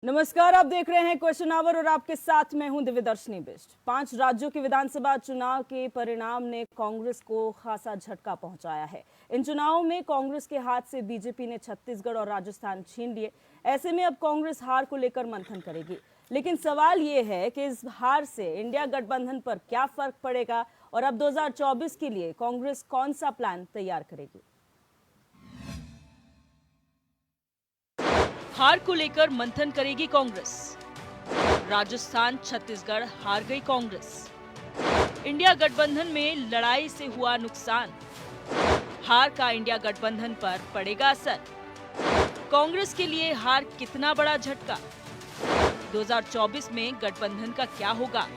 नमस्कार, आप देख रहे हैं क्वेश्चन आवर और आपके साथ मैं हूं दिव्यदर्शनी बिष्ट। 5 राज्यों के विधानसभा चुनाव के परिणाम ने कांग्रेस को खासा झटका पहुंचाया है। इन चुनावों में कांग्रेस के हाथ से बीजेपी ने छत्तीसगढ़ और राजस्थान छीन लिए। ऐसे में अब कांग्रेस हार को लेकर मंथन करेगी, लेकिन सवाल ये है कि इस हार से इंडिया गठबंधन पर क्या फर्क पड़ेगा और अब 2024 के लिए कांग्रेस कौन सा प्लान तैयार करेगी। हार को लेकर मंथन करेगी कांग्रेस। राजस्थान छत्तीसगढ़ हार गई कांग्रेस। इंडिया गठबंधन में लड़ाई से हुआ नुकसान। हार का इंडिया गठबंधन पर पड़ेगा असर। कांग्रेस के लिए हार कितना बड़ा झटका। 2024 में गठबंधन का क्या होगा।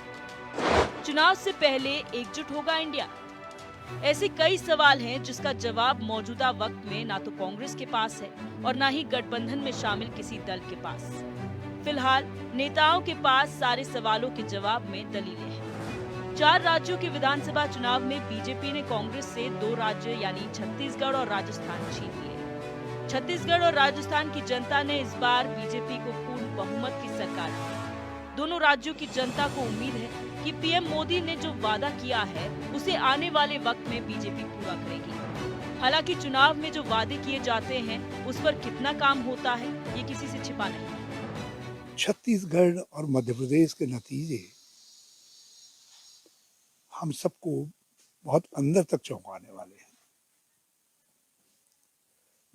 चुनाव से पहले एकजुट होगा इंडिया। ऐसे कई सवाल हैं जिसका जवाब मौजूदा वक्त में ना तो कांग्रेस के पास है और ना ही गठबंधन में शामिल किसी दल के पास। फिलहाल नेताओं के पास सारे सवालों के जवाब में दलीलें हैं। 4 राज्यों के विधानसभा चुनाव में बीजेपी ने कांग्रेस से 2 राज्य यानी छत्तीसगढ़ और राजस्थान छीन लिए। छत्तीसगढ़ और राजस्थान की जनता ने इस बार बीजेपी को पूर्ण बहुमत की सरकार दी। दोनों राज्यों की जनता को उम्मीद है कि पीएम मोदी ने जो वादा किया है उसे आने वाले वक्त में बीजेपी पूरा करेगी। हालांकि चुनाव में जो वादे किए जाते हैं उस पर कितना काम होता है ये किसी से छिपा नहीं। छत्तीसगढ़ और मध्य प्रदेश के नतीजे हम सबको बहुत अंदर तक चौंकाने वाले हैं।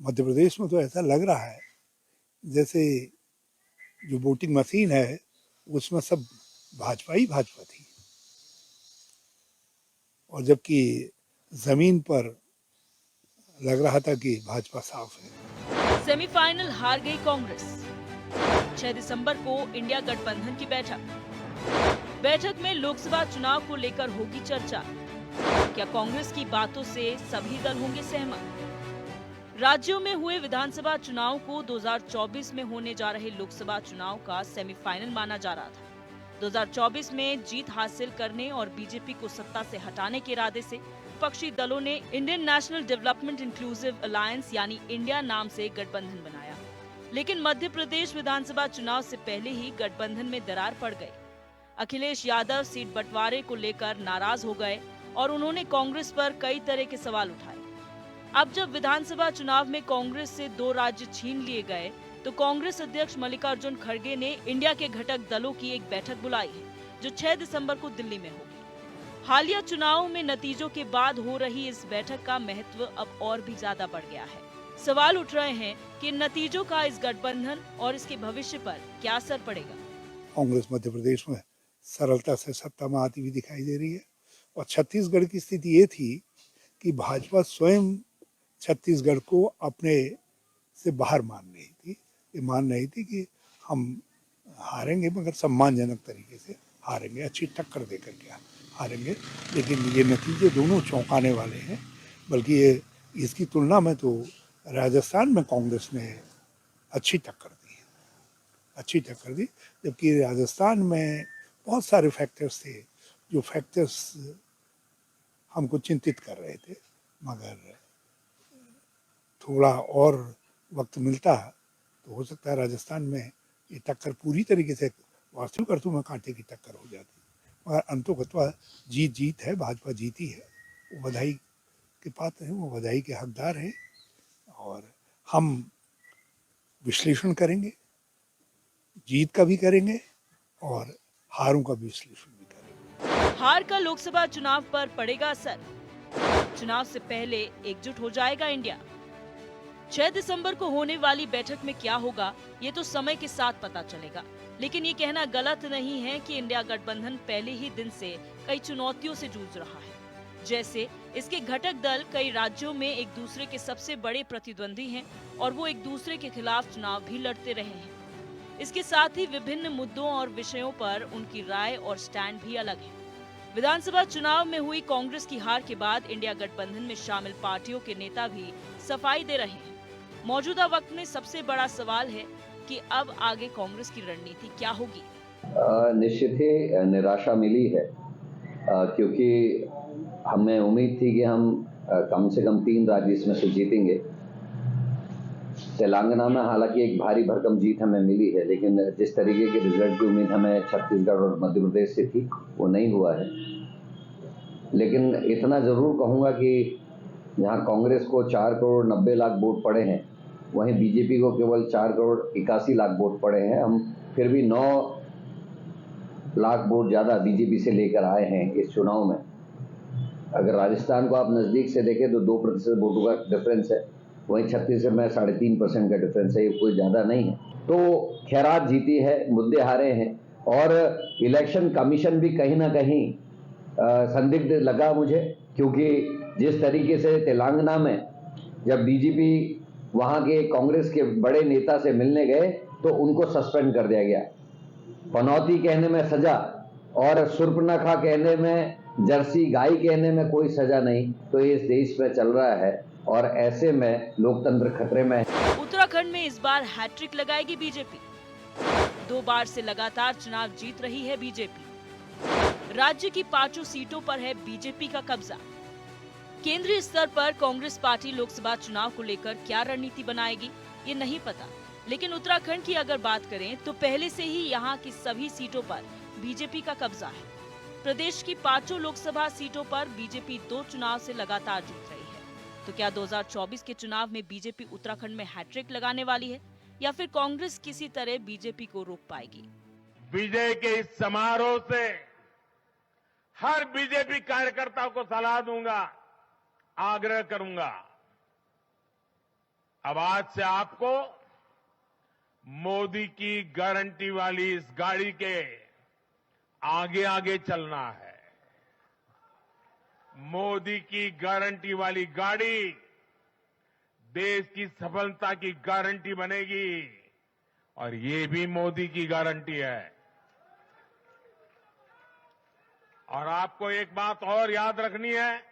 मध्य प्रदेश में तो ऐसा लग रहा है जैसे जो वोटिंग मशीन है उसमें सब भाजपा ही भाजपा थी, और जबकि जमीन पर लग रहा था कि भाजपा साफ है। सेमीफाइनल हार गई कांग्रेस। 6 दिसंबर को इंडिया गठबंधन की बैठक में लोकसभा चुनाव को लेकर होगी चर्चा। क्या कांग्रेस की बातों से सभी दल होंगे सहमत। राज्यों में हुए विधानसभा चुनाव को 2024 में होने जा रहे लोकसभा चुनाव का सेमीफाइनल माना जा रहा था। 2024 में जीत हासिल करने और बीजेपी को सत्ता से हटाने के इरादे से विपक्षी दलों ने Indian national development inclusive alliance यानी इंडिया नाम से गठबंधन बनाया। लेकिन मध्य प्रदेश विधानसभा चुनाव से पहले ही गठबंधन में दरार पड़ गई। अखिलेश यादव सीट बंटवारे को लेकर नाराज हो गए और उन्होंने कांग्रेस पर कई तरह के सवाल उठाए। अब जब विधानसभा चुनाव में कांग्रेस से 2 राज्य छीन लिए गए तो कांग्रेस अध्यक्ष मल्लिकार्जुन खड़गे ने इंडिया के घटक दलों की एक बैठक बुलाई है जो 6 दिसंबर को दिल्ली में होगी। हालिया चुनावों में नतीजों के बाद हो रही इस बैठक का महत्व अब और भी ज्यादा बढ़ गया है। सवाल उठ रहे हैं कि नतीजों का इस गठबंधन और इसके भविष्य पर क्या असर पड़ेगा। कांग्रेस मध्य प्रदेश में सरलता से सत्ता में आती हुई दिखाई दे रही है, और छत्तीसगढ़ की स्थिति ये थी कि भाजपा स्वयं छत्तीसगढ़ को अपने से बाहर मान रही थी। ये मान रही थी कि हम हारेंगे मगर सम्मानजनक तरीके से हारेंगे, अच्छी टक्कर दे करके हारेंगे। लेकिन ये नतीजे दोनों चौंकाने वाले हैं। बल्कि ये इसकी तुलना में तो राजस्थान में कांग्रेस ने अच्छी टक्कर दी, जबकि राजस्थान में बहुत सारे फैक्टर्स थे जो फैक्टर्स हमको चिंतित कर रहे थे। मगर थोड़ा और वक्त मिलता तो हो सकता है राजस्थान में ये टक्कर पूरी तरीके से वास्तविक अर्थों में कांटे की टक्कर हो जाती। मगर अंतोगत्वा जीत है, भाजपा जीती है, वो बधाई के पात्र हैं, वो बधाई के हकदार हैं। और हम विश्लेषण करेंगे, जीत का भी करेंगे और हारों का भी विश्लेषण भी करेंगे। हार का लोकसभा चुनाव पर पड़ेगा असर। चुनाव से पहले एकजुट हो जाएगा इंडिया। 6 दिसंबर को होने वाली बैठक में क्या होगा ये तो समय के साथ पता चलेगा। लेकिन ये कहना गलत नहीं है कि इंडिया गठबंधन पहले ही दिन से कई चुनौतियों से जूझ रहा है। जैसे इसके घटक दल कई राज्यों में एक दूसरे के सबसे बड़े प्रतिद्वंदी हैं और वो एक दूसरे के खिलाफ चुनाव भी लड़ते रहे हैं। इसके साथ ही विभिन्न मुद्दों और विषयों पर उनकी राय और स्टैंड भी अलग है। विधानसभा चुनाव में हुई कांग्रेस की हार के बाद इंडिया गठबंधन में शामिल पार्टियों के नेता भी सफाई दे रहे हैं। मौजूदा वक्त में सबसे बड़ा सवाल है कि अब आगे कांग्रेस की रणनीति क्या होगी। निश्चित ही निराशा मिली है, क्योंकि हमें उम्मीद थी कि हम कम से कम 3 राज्य इसमें से जीतेंगे। तेलंगाना में हालांकि एक भारी भरकम जीत हमें मिली है, लेकिन जिस तरीके के रिजल्ट की उम्मीद हमें छत्तीसगढ़ और मध्य प्रदेश से थी वो नहीं हुआ है। लेकिन इतना ज़रूर कहूँगा कि जहाँ कांग्रेस को 4 करोड़ 90 लाख वोट पड़े हैं, वहीं बीजेपी को केवल 4 करोड़ 81 लाख वोट पड़े हैं। हम फिर भी 9 लाख वोट ज़्यादा बीजेपी से लेकर आए हैं इस चुनाव में। अगर राजस्थान को आप नज़दीक से देखें तो 2% वोटों का डिफरेंस है, वहीं छत्तीसगढ़ में 3.5% का डिफरेंस है, ये कोई ज़्यादा नहीं है। तो खैरात जीती है, मुद्दे हारे हैं, और इलेक्शन कमीशन भी कहीं ना कहीं संदिग्ध लगा मुझे, क्योंकि जिस तरीके से तेलंगाना में जब बीजेपी वहाँ के कांग्रेस के बड़े नेता से मिलने गए तो उनको सस्पेंड कर दिया गया। पनौती कहने में सजा और सुर्पनखा कहने में, जर्सी गाय कहने में कोई सजा नहीं, तो ये इस देश में चल रहा है और ऐसे में लोकतंत्र खतरे में है। उत्तराखंड में इस बार हैट्रिक लगाएगी बीजेपी। 2 बार से लगातार चुनाव जीत रही है बीजेपी। राज्य की 5 सीटों पर है बीजेपी का कब्जा। केंद्रीय स्तर पर कांग्रेस पार्टी लोकसभा चुनाव को लेकर क्या रणनीति बनाएगी ये नहीं पता, लेकिन उत्तराखंड की अगर बात करें तो पहले से ही यहाँ की सभी सीटों पर बीजेपी का कब्जा है। प्रदेश की 5 लोकसभा सीटों पर बीजेपी 2 चुनाव से लगातार जीत रही है। तो क्या 2024 के चुनाव में बीजेपी उत्तराखंड में हैट्रिक लगाने वाली है या फिर कांग्रेस किसी तरह बीजेपी को रोक पाएगी? विजय के इस समारोह से हर बीजेपी कार्यकर्ता को सलाह दूंगा, आग्रह करूंगा, अब आज से आपको मोदी की गारंटी वाली इस गाड़ी के आगे आगे चलना है। मोदी की गारंटी वाली गाड़ी देश की सफलता की गारंटी बनेगी, और ये भी मोदी की गारंटी है। और आपको एक बात और याद रखनी है,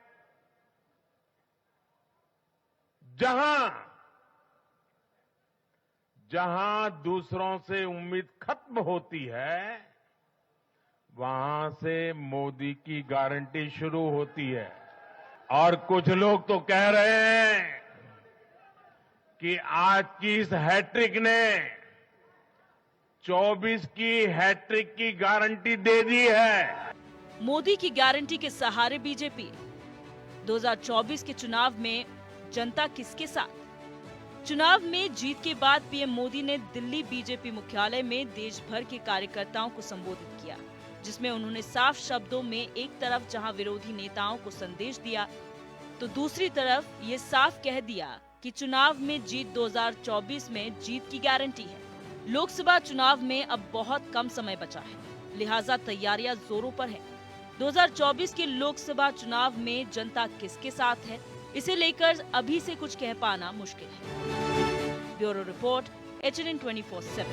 जहां दूसरों से उम्मीद खत्म होती है, वहां से मोदी की गारंटी शुरू होती है। और कुछ लोग तो कह रहे हैं कि आज की इस हैट्रिक ने 24 की हैट्रिक की गारंटी दे दी है। मोदी की गारंटी के सहारे बीजेपी 2024 के चुनाव में जनता किसके साथ? चुनाव में जीत के बाद पीएम मोदी ने दिल्ली बीजेपी मुख्यालय में देश भर के कार्यकर्ताओं को संबोधित किया, जिसमें उन्होंने साफ शब्दों में एक तरफ जहां विरोधी नेताओं को संदेश दिया, तो दूसरी तरफ ये साफ कह दिया कि चुनाव में जीत 2024 में जीत की गारंटी है। लोकसभा चुनाव में अब बहुत कम समय बचा है, लिहाजा तैयारियां जोरों पर है। 2024 के लोकसभा चुनाव में जनता किसके साथ है, इसे लेकर अभी से कुछ कह पाना मुश्किल है। Bureau report, HNN 24/7।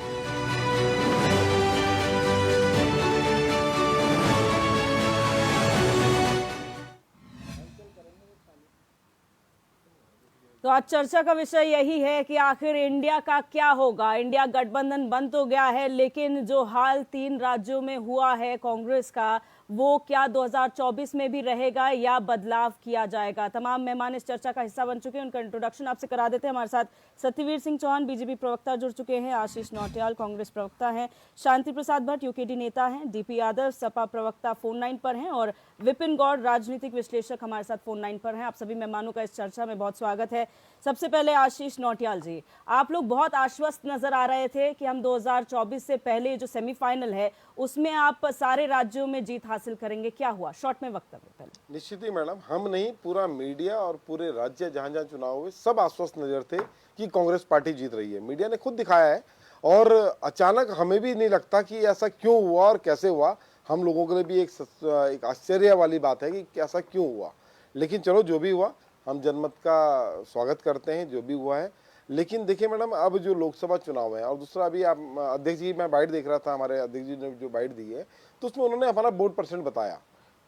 तो आज चर्चा का विषय यही है कि आखिर इंडिया का क्या होगा। इंडिया गठबंधन बन तो गया है, लेकिन जो हाल 3 राज्यों में हुआ है कांग्रेस का, वो क्या 2024 में भी रहेगा या बदलाव किया जाएगा? तमाम मेहमान इस चर्चा का हिस्सा बन चुके हैं, उनका इंट्रोडक्शन आपसे करा देते हैं। हमारे साथ सत्यवीर सिंह चौहान बीजेपी प्रवक्ता जुड़ चुके हैं, आशीष नौटियाल कांग्रेस प्रवक्ता हैं, शांति प्रसाद भट्ट यूकेडी नेता हैं, डीपी यादव सपा प्रवक्ता फोन लाइन पर हैं, और विपिन गौड़ राजनीतिक विश्लेषक हमारे साथ फोन लाइन पर हैं। आप सभी मेहमानों का इस चर्चा में बहुत स्वागत है। सबसे पहले आशीष नौटियाल जी, आप लोग बहुत आश्वस्त नजर आ रहे थे कि हम 2024 से पहले जो सेमीफाइनल है उसमें आप सारे राज्यों में जीत हासिल करेंगे, क्या हुआ? शॉर्ट में वक्तव्य पहले। निश्चित ही मैडम, हम नहीं, पूरा मीडिया और पूरे राज्य जहां जहां चुनाव हुए सब आश्वस्त नजर थे कि कांग्रेस पार्टी जीत रही है। मीडिया ने खुद दिखाया है, और अचानक हमें भी नहीं लगता कि ऐसा क्यों हुआ और कैसे हुआ। हम लोगों के लिए भी एक आश्चर्य वाली बात है कि ऐसा क्यों हुआ, लेकिन चलो जो भी हुआ हम जनमत का स्वागत करते हैं, जो भी हुआ है। लेकिन देखिए मैडम, अब जो लोकसभा चुनाव है, और दूसरा अभी आप अध्यक्ष जी, मैं बाइट देख रहा था, हमारे अध्यक्ष जी ने जो बाइट दी है तो उसमें उन्होंने हमारा वोट परसेंट बताया।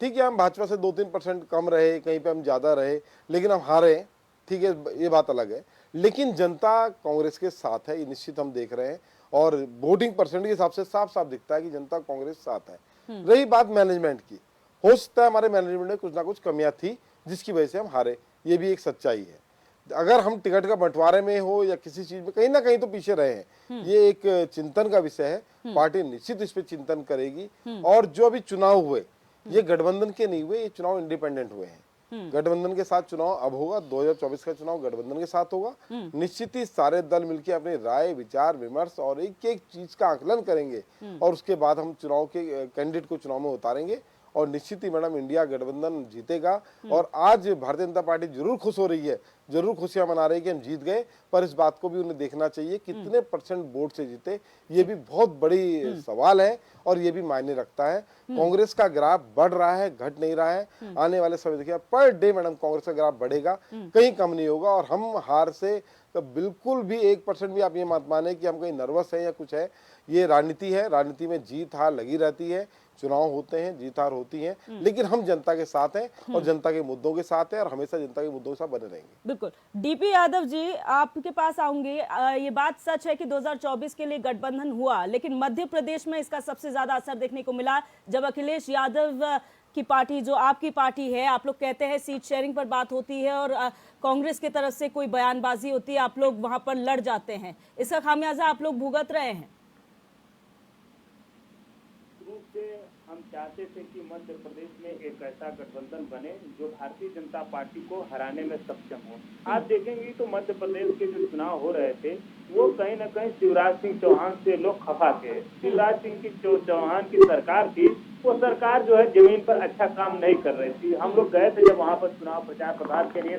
ठीक है, हम भाजपा से 2-3% कम रहे, कहीं पे हम ज़्यादा रहे, लेकिन हम हारे, ठीक है, ये बात अलग है। लेकिन जनता कांग्रेस के साथ है, ये निश्चित हम देख रहे हैं, और वोटिंग परसेंट के हिसाब से साफ साफ दिखता है कि जनता कांग्रेस साथ है। रही बात मैनेजमेंट की, हो सकता है हमारे मैनेजमेंट में कुछ ना कुछ कमियां थी जिसकी वजह से हम हारे, ये भी एक सच्चाई है। अगर हम टिकट का बंटवारे में हो या किसी चीज में कहीं ना कहीं तो पीछे रहे हैं। ये एक चिंतन का विषय है, पार्टी निश्चित इस पे चिंतन करेगी। और जो अभी चुनाव हुए ये गठबंधन के नहीं हुए, ये चुनाव इंडिपेंडेंट हुए हैं। गठबंधन के साथ चुनाव अब होगा, 2024 का चुनाव गठबंधन के साथ होगा। निश्चित ही सारे दल मिलकर अपनी राय विचार विमर्श और एक एक चीज का आकलन करेंगे और उसके बाद हम चुनाव के कैंडिडेट को चुनाव में उतारेंगे। और निश्चित ही मैडम इंडिया गठबंधन जीतेगा। और आज भारतीय जनता पार्टी जरूर खुश हो रही है, जरूर खुशियां मना रही है कि हम जीत गए, पर इस बात को भी उन्हें देखना चाहिए कितने % वोट से जीते, ये भी बहुत बड़ी सवाल है और ये भी मायने रखता है। कांग्रेस का ग्राफ बढ़ रहा है, घट नहीं रहा है। आने वाले समय देखिए पर डे मैडम कांग्रेस का ग्राफ बढ़ेगा, कहीं कम नहीं होगा। और हम हार से तो बिल्कुल भी 1% भी आप ये मत माने कि हम कहीं नर्वस है या कुछ है। ये राजनीति है, राजनीति में जीत हार लगी रहती है, चुनाव होते हैं, जीत हार होती है, लेकिन हम जनता के साथ हैं और जनता के मुद्दों के साथ हैं और हमेशा जनता के मुद्दों के साथ बने रहेंगे। बिल्कुल। डीपी यादव जी, आपके पास आऊंगे। ये बात सच है कि 2024 के लिए गठबंधन हुआ, लेकिन मध्य प्रदेश में इसका सबसे ज्यादा असर देखने को मिला जब अखिलेश यादव की पार्टी, जो आपकी पार्टी है, आप लोग कहते हैं सीट शेयरिंग पर बात होती है और कांग्रेस की तरफ से कोई बयानबाजी होती है, आप लोग वहां पर लड़ जाते हैं। इसका खामियाजा आप लोग भुगत रहे हैं। हम चाहते थे कि मध्य प्रदेश में एक ऐसा गठबंधन बने जो भारतीय जनता पार्टी को हराने में सक्षम हो। आप देखेंगे तो मध्य प्रदेश के जो चुनाव हो रहे थे वो कहीं न कहीं शिवराज सिंह चौहान से लोग खफा थे। शिवराज सिंह चौहान की सरकार थी, वो सरकार जो है जमीन पर अच्छा काम नहीं कर रही थी। हम लोग गए थे जब वहाँ पर चुनाव प्रचार प्रसार के लिए,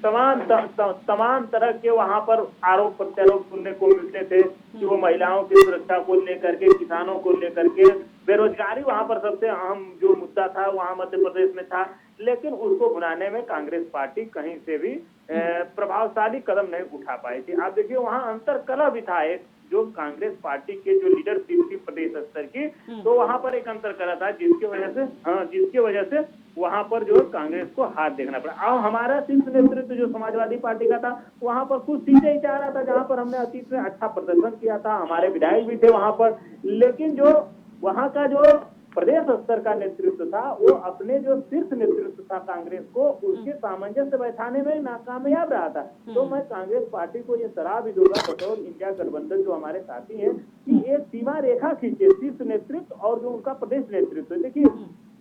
तमाम तरह के वहाँ पर आरोप प्रत्यारोप सुनने को मिलते थे कि वो महिलाओं की सुरक्षा को लेकर के, किसानों को लेकर के, बेरोजगारी वहाँ पर सबसे अहम जो मुद्दा था वहाँ मध्य प्रदेश में था। लेकिन उसको भुनाने में कांग्रेस पार्टी कहीं से भी प्रभावशाली कदम नहीं उठा पाई थी। आप देखिए वहाँ अंतर कलह भी था एक, जो कांग्रेस पार्टी के जो लीडरशिप थी प्रदेश स्तर की, तो वहाँ पर एक अंतर करा था जिसकी वजह से वहाँ पर जो कांग्रेस को हाथ देखना पड़ा। अब हमारा शीर्ष नेतृत्व जो समाजवादी पार्टी का था वहाँ पर कुछ सीटें ही चाह रहा था जहाँ पर हमने अतीत में अच्छा प्रदर्शन किया था, हमारे विधायक भी थे वहाँ पर। लेकिन जो वहाँ का जो प्रदेश स्तर का नेतृत्व था वो अपने जो शीर्ष नेतृत्व था कांग्रेस को उसके सामंजस्य बैठाने में नाकामयाब रहा था। तो मैं कांग्रेस पार्टी को ये सलाह भी दूंगा बतौर इंडिया गठबंधन जो हमारे साथी हैं कि एक सीमा रेखा खींचे शीर्ष नेतृत्व और जो उनका प्रदेश नेतृत्व। देखिए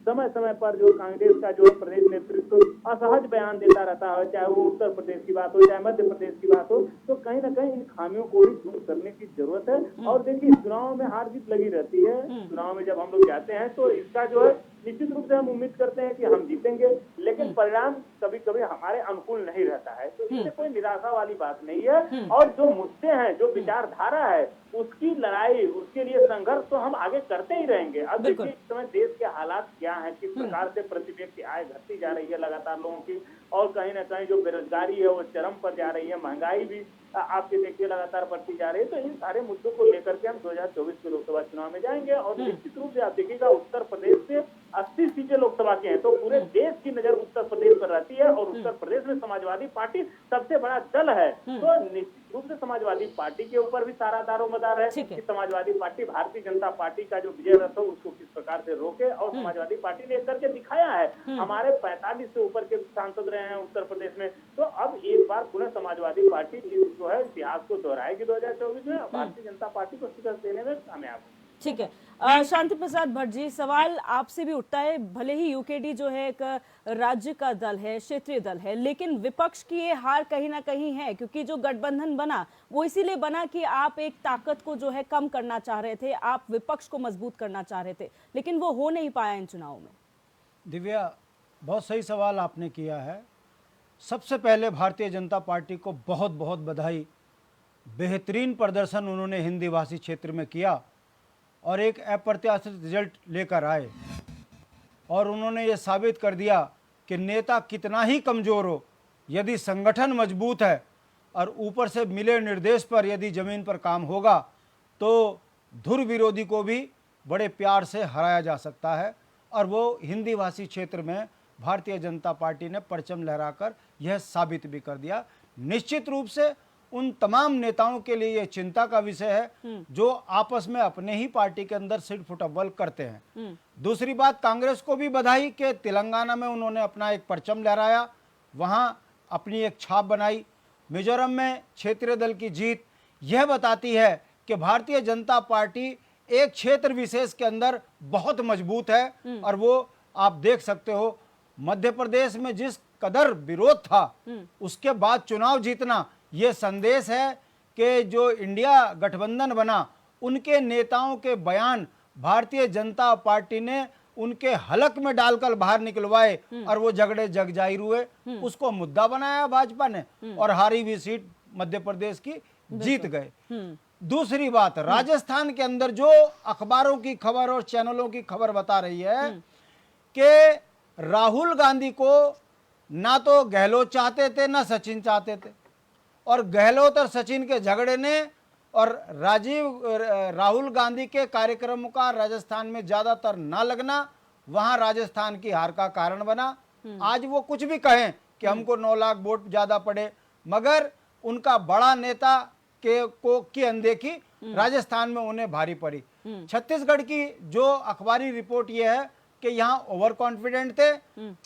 समय समय पर जो कांग्रेस का जो प्रदेश नेतृत्व असहज बयान देता रहता है, चाहे वो उत्तर प्रदेश की बात हो चाहे मध्य प्रदेश की बात हो, तो कहीं ना कहीं इन खामियों को भी दूर करने की जरूरत है। और देखिए चुनाव में हार जीत लगी रहती है, चुनाव में जब हम लोग जाते हैं तो इसका जो है निश्चित रूप से हम उम्मीद करते हैं कि हम जीतेंगे, लेकिन परिणाम कभी कभी हमारे अनुकूल नहीं रहता है। तो इससे कोई निराशा वाली बात नहीं है। और जो मुद्दे हैं, जो विचारधारा है, उसकी लड़ाई, उसके लिए संघर्ष तो हम आगे करते ही रहेंगे। अब देखिए इस समय देश के हालात क्या है, किस प्रकार से प्रति व्यक्ति आय घटती जा रही है लगातार लोगों की, और कहीं ना कहीं जो बेरोजगारी है वो चरम पर जा रही है, महंगाई भी आपके देखिए लगातार बढ़ती जा रही है। तो इन सारे मुद्दों को लेकर के हम 2024 के लोकसभा चुनाव में जाएंगे। और निश्चित रूप से आप देखिएगा उत्तर प्रदेश से 80 सीटें लोकसभा की हैं, तो पूरे देश की नजर उत्तर प्रदेश पर रहती है और उत्तर प्रदेश में समाजवादी पार्टी सबसे बड़ा दल है। तो निश्चित रूप से समाजवादी पार्टी के ऊपर भी सारा दारोमदार है कि समाजवादी पार्टी भारतीय जनता पार्टी का जो विजय रथ है उसको किस प्रकार से रोके। और समाजवादी पार्टी ने करके दिखाया है, हमारे 45 से ऊपर के सांसद रहे हैं उत्तर प्रदेश में। तो अब एक बार पुनः समाजवादी पार्टी जो है इतिहास को दोहराएगी 2024 में, भारतीय जनता पार्टी को शिकस्त देने में कामयाब। ठीक है। शांति प्रसाद भट्ट जी, सवाल आपसे भी उठता है, भले ही यूकेडी जो है एक राज्य का दल है, क्षेत्रीय दल है, लेकिन विपक्ष की ये हार कहीं ना कहीं है, क्योंकि जो गठबंधन बना वो इसीलिए बना कि आप एक ताकत को जो है कम करना चाह रहे थे, आप विपक्ष को मजबूत करना चाह रहे थे, लेकिन वो हो नहीं पाया इन चुनावों में। दिव्या, बहुत सही सवाल आपने किया है। सबसे पहले भारतीय जनता पार्टी को बहुत बहुत बधाई। बेहतरीन प्रदर्शन उन्होंने हिंदी भाषी क्षेत्र में किया और एक अप्रत्याशित रिजल्ट लेकर आए, और उन्होंने ये साबित कर दिया कि नेता कितना ही कमज़ोर हो, यदि संगठन मजबूत है और ऊपर से मिले निर्देश पर यदि ज़मीन पर काम होगा तो धुर विरोधी को भी बड़े प्यार से हराया जा सकता है। और वो हिंदी भाषी क्षेत्र में भारतीय जनता पार्टी ने परचम लहराकर यह साबित भी कर दिया। निश्चित रूप से उन तमाम नेताओं के लिए ये चिंता का विषय है जो आपस में अपने ही पार्टी के अंदर सिर फुटबॉल करते हैं। दूसरी बात, कांग्रेस को भी बधाई कि तेलंगाना में उन्होंने अपना एक परचम लहराया, वहाँ अपनी एक छाप बनाई। मिजोरम में क्षेत्रीय दल की जीत यह बताती है कि भारतीय जनता पार्टी एक क्षेत्र विशेष के अंदर बहुत मजबूत है। और वो आप देख सकते हो मध्य प्रदेश में जिस कदर विरोध था उसके बाद चुनाव जीतना, ये संदेश है कि जो इंडिया गठबंधन बना उनके नेताओं के बयान भारतीय जनता पार्टी ने उनके हलक में डालकर बाहर निकलवाए और वो झगड़े जग जाहिर हुए, उसको मुद्दा बनाया भाजपा ने और हारी हुई सीट मध्य प्रदेश की जीत गए। दूसरी बात, राजस्थान के अंदर जो अखबारों की खबर और चैनलों की खबर बता रही है कि राहुल गांधी को ना तो गहलोत चाहते थे ना सचिन चाहते थे, और गहलोत और सचिन के झगड़े ने और राहुल गांधी के कार्यक्रमों का राजस्थान में ज्यादातर ना लगना वहां राजस्थान की हार का कारण बना। आज वो कुछ भी कहें कि हमको 9 लाख वोट ज्यादा पड़े, मगर उनका बड़ा नेता की अनदेखी राजस्थान में उन्हें भारी पड़ी। छत्तीसगढ़ की जो अखबारी रिपोर्ट ये है कि यहाँ ओवर कॉन्फिडेंट थे।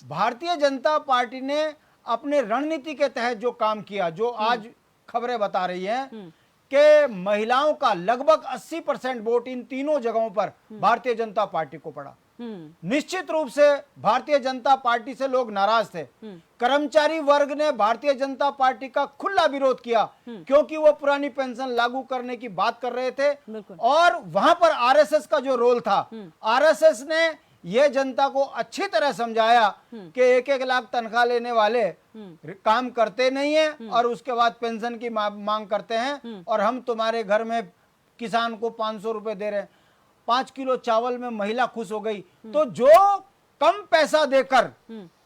भारतीय जनता पार्टी ने अपने रणनीति के तहत जो काम किया, जो आज खबरें बता रही हैं कि महिलाओं का लगभग 80% वोट इन तीनों जगहों पर भारतीय जनता पार्टी को पड़ा। निश्चित रूप से भारतीय जनता पार्टी से लोग नाराज थे। कर्मचारी वर्ग ने भारतीय जनता पार्टी का खुला विरोध किया क्योंकि वो पुरानी पेंशन लागू करने की बात कर रहे थे और वहां पर आरएसएस का जो रोल था, आरएसएस ने ये जनता को अच्छी तरह समझाया कि 1-1 लाख तनख्वाह लेने वाले काम करते नहीं है और उसके बाद पेंशन की मांग करते हैं और हम तुम्हारे घर में किसान को 500 रुपए दे रहे हैं। 5 किलो चावल में महिला खुश हो गई। तो जो कम पैसा देकर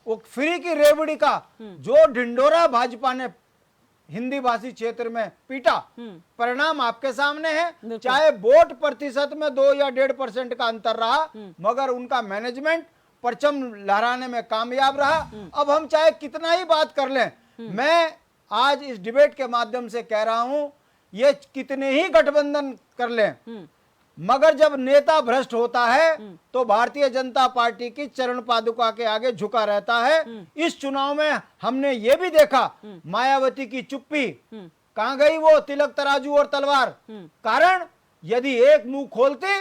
वो फ्री की रेवड़ी का जो ढिंडोरा भाजपा ने हिंदी भाषी क्षेत्र में पीटा, परिणाम आपके सामने है। चाहे वोट प्रतिशत में 2 या 1.5% का अंतर रहा, मगर उनका मैनेजमेंट परचम लहराने में कामयाब रहा। अब हम चाहे कितना ही बात कर लें, मैं आज इस डिबेट के माध्यम से कह रहा हूं, ये कितने ही गठबंधन कर लें, मगर जब नेता भ्रष्ट होता है तो भारतीय जनता पार्टी की चरण पादुका के आगे झुका रहता है। इस चुनाव में हमने ये भी देखा, मायावती की चुप्पी, कहां गई वो तिलक तराजू और तलवार। कारण यदि एक मुंह खोलते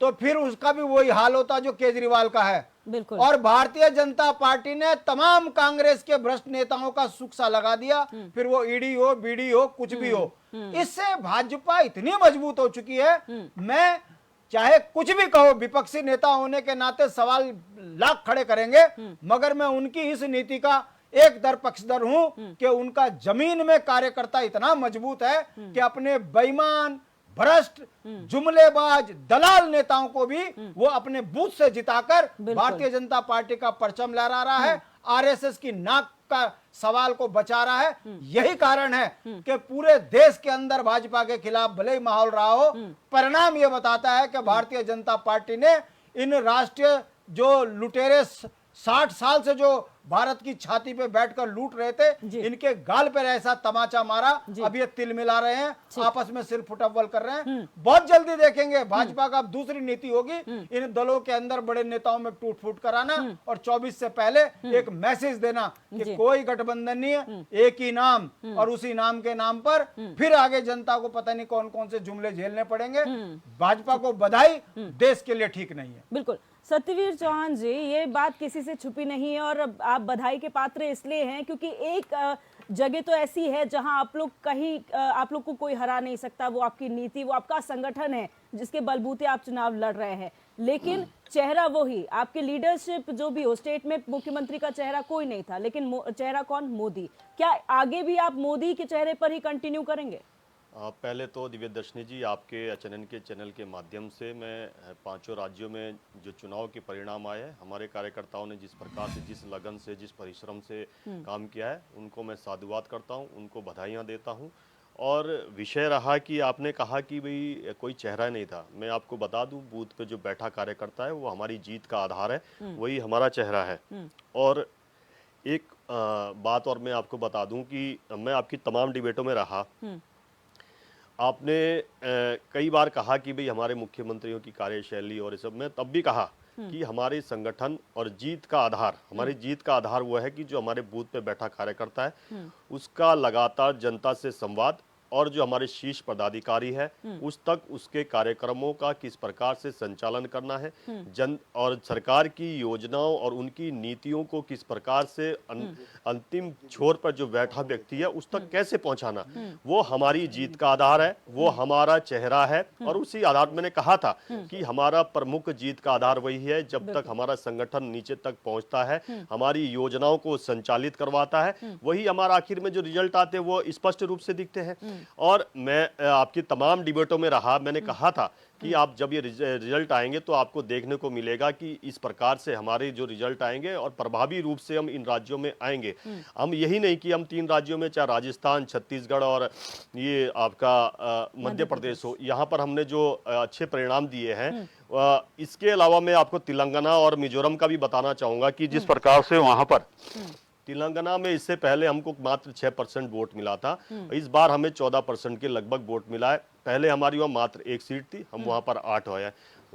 तो फिर उसका भी वही हाल होता जो केजरीवाल का है। बिल्कुल। और भारतीय जनता पार्टी ने तमाम कांग्रेस के भ्रष्ट नेताओं का सुक्सा लगा दिया, फिर वो ईडी हो, बीडी हो, कुछ भी हो। इससे भाजपा इतनी मजबूत हो चुकी है, मैं चाहे कुछ भी कहो, विपक्षी नेता होने के नाते सवाल लाख खड़े करेंगे, मगर मैं उनकी इस नीति का एक दर पक्षधर हूं कि उनका जमीन में कार्यकर्ता इतना मजबूत है कि अपने बेईमान, भ्रष्ट, जुमलेबाज, दलाल नेताओं को भी वो अपने बूथ से जिताकर भारतीय जनता पार्टी का परचम लहरा रहा है, आरएसएस की नाक का सवाल को बचा रहा है। यही कारण है कि पूरे देश के अंदर भाजपा के खिलाफ भले ही माहौल रहा हो, परिणाम ये बताता है कि भारतीय जनता पार्टी ने इन राष्ट्रीय जो लुटेरे 60 साल से जो भारत की छाती पे बैठकर लूट रहे थे, इनके गाल पर ऐसा तमाचा मारा, अब ये तिल मिला रहे हैं, आपस में सिर फुटबॉल कर रहे हैं। बहुत जल्दी देखेंगे भाजपा का अब दूसरी नीति होगी, इन दलों के अंदर बड़े नेताओं में टूट फूट कराना और 24 से पहले एक मैसेज देना कि कोई गठबंधन नहीं है, एक ही नाम, और उसी नाम के नाम पर फिर आगे जनता को पता नहीं कौन कौन से जुमले झेलने पड़ेंगे। भाजपा को बधाई, देश के लिए ठीक नहीं है। बिल्कुल सत्यवीर चौहान जी, ये बात किसी से छुपी नहीं है और आप बधाई के पात्र इसलिए हैं क्योंकि एक जगह तो ऐसी है जहां आप लोग को कोई हरा नहीं सकता। वो आपकी नीति, वो आपका संगठन है जिसके बलबूते आप चुनाव लड़ रहे हैं, लेकिन चेहरा वही, आपके लीडरशिप जो भी हो, स्टेट में मुख्यमंत्री का चेहरा कोई नहीं था, लेकिन चेहरा कौन? मोदी। क्या आगे भी आप मोदी के चेहरे पर ही कंटिन्यू करेंगे? पहले तो दिव्य दर्शनी जी, आपके एचएनएन के चैनल के माध्यम से मैं 5 राज्यों में जो चुनाव के परिणाम आए हैं, हमारे कार्यकर्ताओं ने जिस प्रकार से, जिस लगन से, जिस परिश्रम से काम किया है, उनको मैं साधुवाद करता हूं, उनको बधाइयां देता हूं। और विषय रहा कि आपने कहा कि भाई कोई चेहरा नहीं था, मैं आपको बता दूं, बूथ पे जो बैठा कार्यकर्ता है वो हमारी जीत का आधार है, वही हमारा चेहरा है। और एक बात और मैं आपको बता दूं कि मैं आपकी तमाम डिबेटों में रहा आपने कई बार कहा कि भाई हमारे मुख्यमंत्रियों की कार्यशैली और ये सब, मैं तब भी कहा कि हमारे संगठन और जीत का आधार, हमारी जीत का आधार वो है कि जो हमारे बूथ पे बैठा कार्यकर्ता है उसका लगातार जनता से संवाद, और जो हमारे शीर्ष पदाधिकारी है उस तक उसके कार्यक्रमों का किस प्रकार से संचालन करना है, जन और सरकार की योजनाओं और उनकी नीतियों को किस प्रकार से अंतिम छोर पर जो बैठा व्यक्ति है उस तक कैसे पहुंचाना, वो हमारी जीत का आधार है, वो हमारा चेहरा है। और उसी आधार मैंने कहा था कि हमारा प्रमुख जीत का आधार वही है, जब तक हमारा संगठन नीचे तक पहुंचता है, हमारी योजनाओं को संचालित करवाता है, वही हमारा आखिर में जो रिजल्ट आते हैं वो स्पष्ट रूप से दिखते हैं। और मैं आपकी तमाम डिबेटों में रहा, मैंने कहा था कि आप जब ये रिजल्ट आएंगे तो आपको देखने को मिलेगा कि इस प्रकार से हमारे जो रिजल्ट आएंगे और प्रभावी रूप से हम इन राज्यों में आएंगे। हम यही नहीं कि हम 3 राज्यों में, चाहे राजस्थान, छत्तीसगढ़ और ये आपका मध्य प्रदेश हो, यहाँ पर हमने जो अच्छे परिणाम दिए हैं, इसके अलावा मैं आपको तेलंगाना और मिजोरम का भी बताना चाहूंगा कि जिस प्रकार से वहां पर तेलंगाना में इससे पहले हमको मात्र 6% वोट मिला था, इस बार हमें 14% के लगभग वोट मिला है। पहले हमारी वहाँ मात्र 1 सीट थी, हम वहाँ पर 8 आए,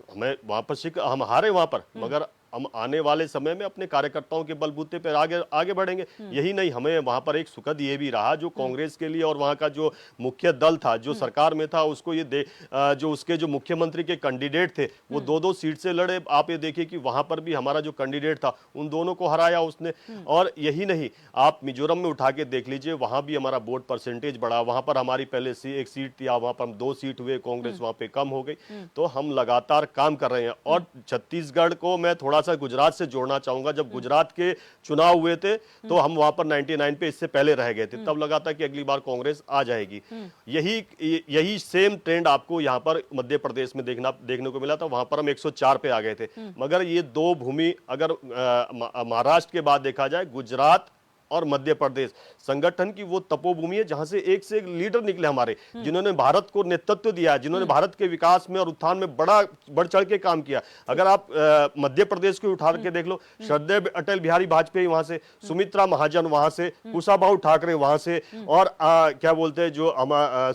हमें वहाँ पर हम हारे वहाँ पर, मगर हम आने वाले समय में अपने कार्यकर्ताओं के बलबूते पर आगे बढ़ेंगे। यही नहीं, हमें वहां पर एक सुखद ये भी रहा जो कांग्रेस के लिए और वहां का जो मुख्य दल था जो सरकार में था उसको ये जो उसके जो मुख्यमंत्री के कैंडिडेट थे वो 2-2 सीट से लड़े। आप ये देखिए कि वहां पर भी हमारा जो कैंडिडेट था उन दोनों को हराया उसने। और यही नहीं, आप मिजोरम में उठा के देख लीजिए, वहां भी हमारा वोट परसेंटेज बढ़ा, वहां पर हमारी पहले से 1 सीट थी, वहां पर हम 2 सीट हुए, कांग्रेस वहां पे कम हो गई। तो हम लगातार काम कर रहे हैं। और छत्तीसगढ़ को मैं थोड़ा सा गुजरात से जोड़ना चाहूंगा। जब गुजरात के चुनाव हुए थे तो हम वहां पर 99 पे इससे पहले रह गए थे, तब लगा था कि अगली बार कांग्रेस आ जाएगी। यही सेम ट्रेंड आपको यहाँ पर मध्य प्रदेश में देखने को मिला था, वहां पर हम 104 पे आ गए थे। मगर ये 2 भूमि अगर महाराष्ट्र के बाद देखा जाए, गुजरात और मध्य प्रदेश संगठन की वो तपोभूमि है जहां से एक लीडर निकले हमारे, जिन्होंने भारत को नेतृत्व दिया, जिन्होंने भारत के विकास में और उत्थान में बढ़ चढ़ के काम किया। अगर आप मध्य प्रदेश को उठा के देख लो, श्रद्धेय अटल बिहारी वाजपेयी वहां से, सुमित्रा महाजन वहां से, कुशाभाऊ ठाकरे वहां से, और क्या बोलते हैं जो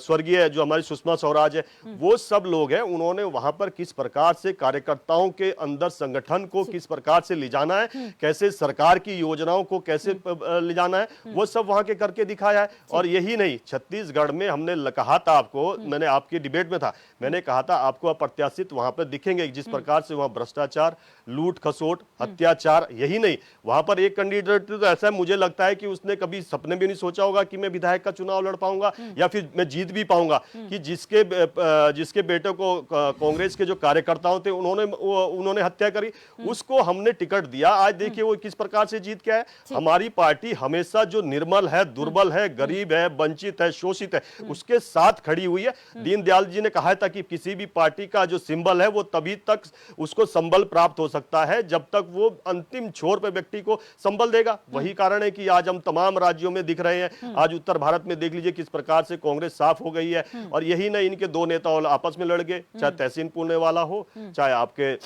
स्वर्गीय जो हमारी सुषमा स्वराज है, वो सब लोग हैं। उन्होंने वहां पर किस प्रकार से कार्यकर्ताओं के अंदर संगठन को किस प्रकार से ले जाना है, कैसे सरकार की योजनाओं को कैसे ले जाना है, वो सब वहां के करके दिखाया है। और यही नहीं, छत्तीसगढ़ में हमने कहा था आपको, मैंने आपकी डिबेट में था, मैंने कहा था आपको अप्रत्याशित वहां पर दिखेंगे जिस प्रकार से वहां भ्रष्टाचार, लूट खसोट, अत्याचार। यही नहीं, वहां पर एक कैंडिडेट तो ऐसा है, मुझे लगता है कि उसने कभी सपने भी नहीं सोचा होगा कि मैं विधायक का चुनाव लड़ पाऊंगा या फिर मैं जीत भी पाऊंगा, कि जिसके बेटे को कांग्रेस के जो कार्यकर्ताओं थे उन्होंने हत्या करी, उसको हमने टिकट दिया। आज देखिए वो किस प्रकार से जीत के आए। हमारी पार्टी हमेशा जो निर्मल है, दुर्बल है, गरीब है, वंचित है, शोषित है, उसके साथ खड़ी हुई है। दीनदयाल जी ने कहा था कि किसी भी पार्टी का जो सिंबल है वो तभी तक उसको संबल प्राप्त हो सकता है जब तक वो अंतिम छोर पे व्यक्ति को संबल देगा। वही कारण है कि आज हम तमाम राज्यों में दिख रहे हैं। आज उत्तर भारत में देख लीजिए किस प्रकार से कांग्रेस साफ हो गई है। और यही नहीं, इनके 2 नेता आपस में लड़ गए, चाहे तहसीन पुणेवाला हो, चाहे आपके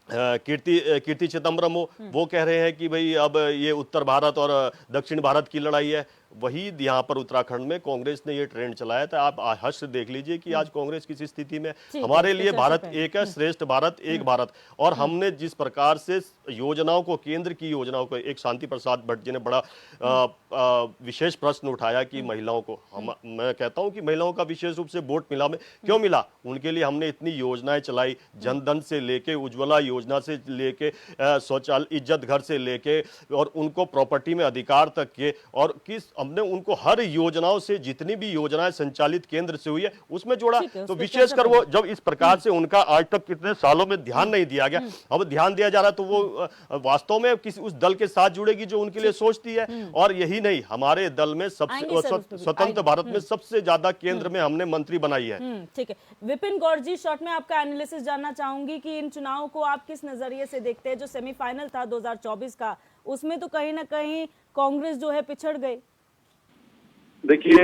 कीर्ति चिदम्बरम हो। वो कह रहे हैं कि भाई अब ये उत्तर भारत और दक्षिण भारत की लड़ाई है। वही यहाँ पर उत्तराखंड में कांग्रेस ने ये ट्रेंड चलाया था। आप हर्ष देख लीजिए कि आज कांग्रेस किस स्थिति में। हमारे लिए भारत एक है, श्रेष्ठ भारत, एक भारत। और हमने जिस प्रकार से योजनाओं को, केंद्र की योजनाओं को, एक शांति प्रसाद भट्ट जी ने बड़ा विशेष प्रश्न उठाया कि महिलाओं को, मैं कहता हूं कि महिलाओं का विशेष रूप से वोट मिला। में क्यों मिला? उनके लिए हमने इतनी योजनाएं चलाई, जनधन से लेके, उज्ज्वला योजना से लेके, शौचालय, इज्जत घर से लेके, और उनको प्रॉपर्टी में अधिकार तक के, और हमने उनको हर योजनाओं से, जितनी भी योजनाएं संचालित केंद्र से हुई है उसमें जोड़ा। तो विशेषकर वो जब इस प्रकार से उनका आज तक कितने सालों में ध्यान नहीं दिया गया, अब ध्यान दिया जा रहा है, तो वो वास्तव में किसी उस दल के साथ जुड़ेगी जो उनके लिए सोचती है। और यही नहीं, हमारे दल में सबसे स्वतंत्र भारत में सबसे ज्यादा केंद्र में हमने मंत्री बनाई है। ठीक है, विपिन गौर जी, शॉर्ट में आपका एनालिसिस जानना चाहूंगी कि इन चुनावों को आप किस नजरिए से देखते हैं। जो सेमीफाइनल था 2024 का, उसमें तो कहीं ना कहीं कांग्रेस जो है पिछड़ गई। देखिए,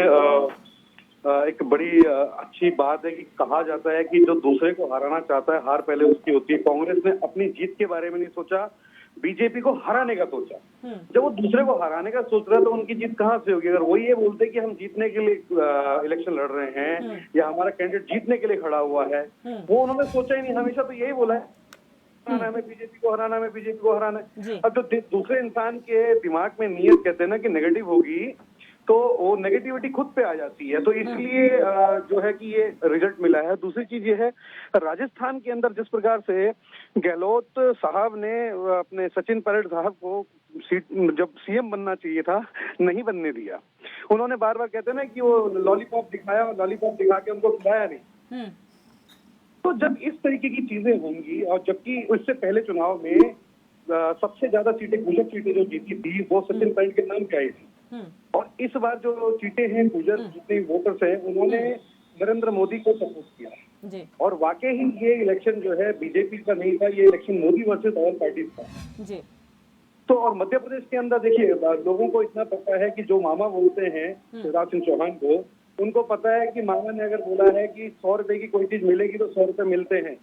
एक बड़ी अच्छी बात है कि कहा जाता है कि जो दूसरे को हराना चाहता है, हार पहले उसकी होती है। कांग्रेस ने अपनी जीत के बारे में नहीं सोचा, बीजेपी को हराने का सोचा। जब वो दूसरे को हराने का सोच रहा है तो उनकी जीत कहाँ से होगी? अगर वो ये बोलते कि हम जीतने के लिए इलेक्शन लड़ रहे हैं या हमारा कैंडिडेट जीतने के लिए खड़ा हुआ है, वो उन्होंने सोचा ही नहीं। हमेशा तो यही बोला है, हराना है बीजेपी को, हराना है बीजेपी को, हराना है। अब जो दूसरे इंसान के दिमाग में नीयत कहते हैं ना कि नेगेटिव होगी, तो वो नेगेटिविटी खुद पे आ जाती है। तो इसलिए जो है कि ये रिजल्ट मिला है। दूसरी चीज ये है, राजस्थान के अंदर जिस प्रकार से गहलोत साहब ने अपने सचिन पायलट साहब को सीट जब सीएम बनना चाहिए था नहीं बनने दिया, उन्होंने बार बार कहते हैं ना कि वो लॉलीपॉप दिखाया और लॉलीपॉप दिखा के उनको खिलाया नहीं। तो जब इस तरीके की चीजें होंगी, और जबकि उससे पहले चुनाव में सबसे ज्यादा सीटें, गुजर सीटें जो जीती थी वो सचिन पायलट के नाम पे आई थी, और इस बार जो सीटें हैं, गुजर जितने वोटर्स हैं, उन्होंने नरेंद्र मोदी को सपोर्ट किया। और वाकई ही ये इलेक्शन जो है बीजेपी का नहीं था, ये election Modi versus all parties था। तो और मध्य प्रदेश के अंदर देखिए, लोगों को इतना पता है कि जो मामा बोलते हैं शिवराज सिंह चौहान को, उनको पता है कि मामा ने अगर बोला है कि 100 रुपए की कोई चीज मिलेगी तो 100 रुपए मिलते हैं,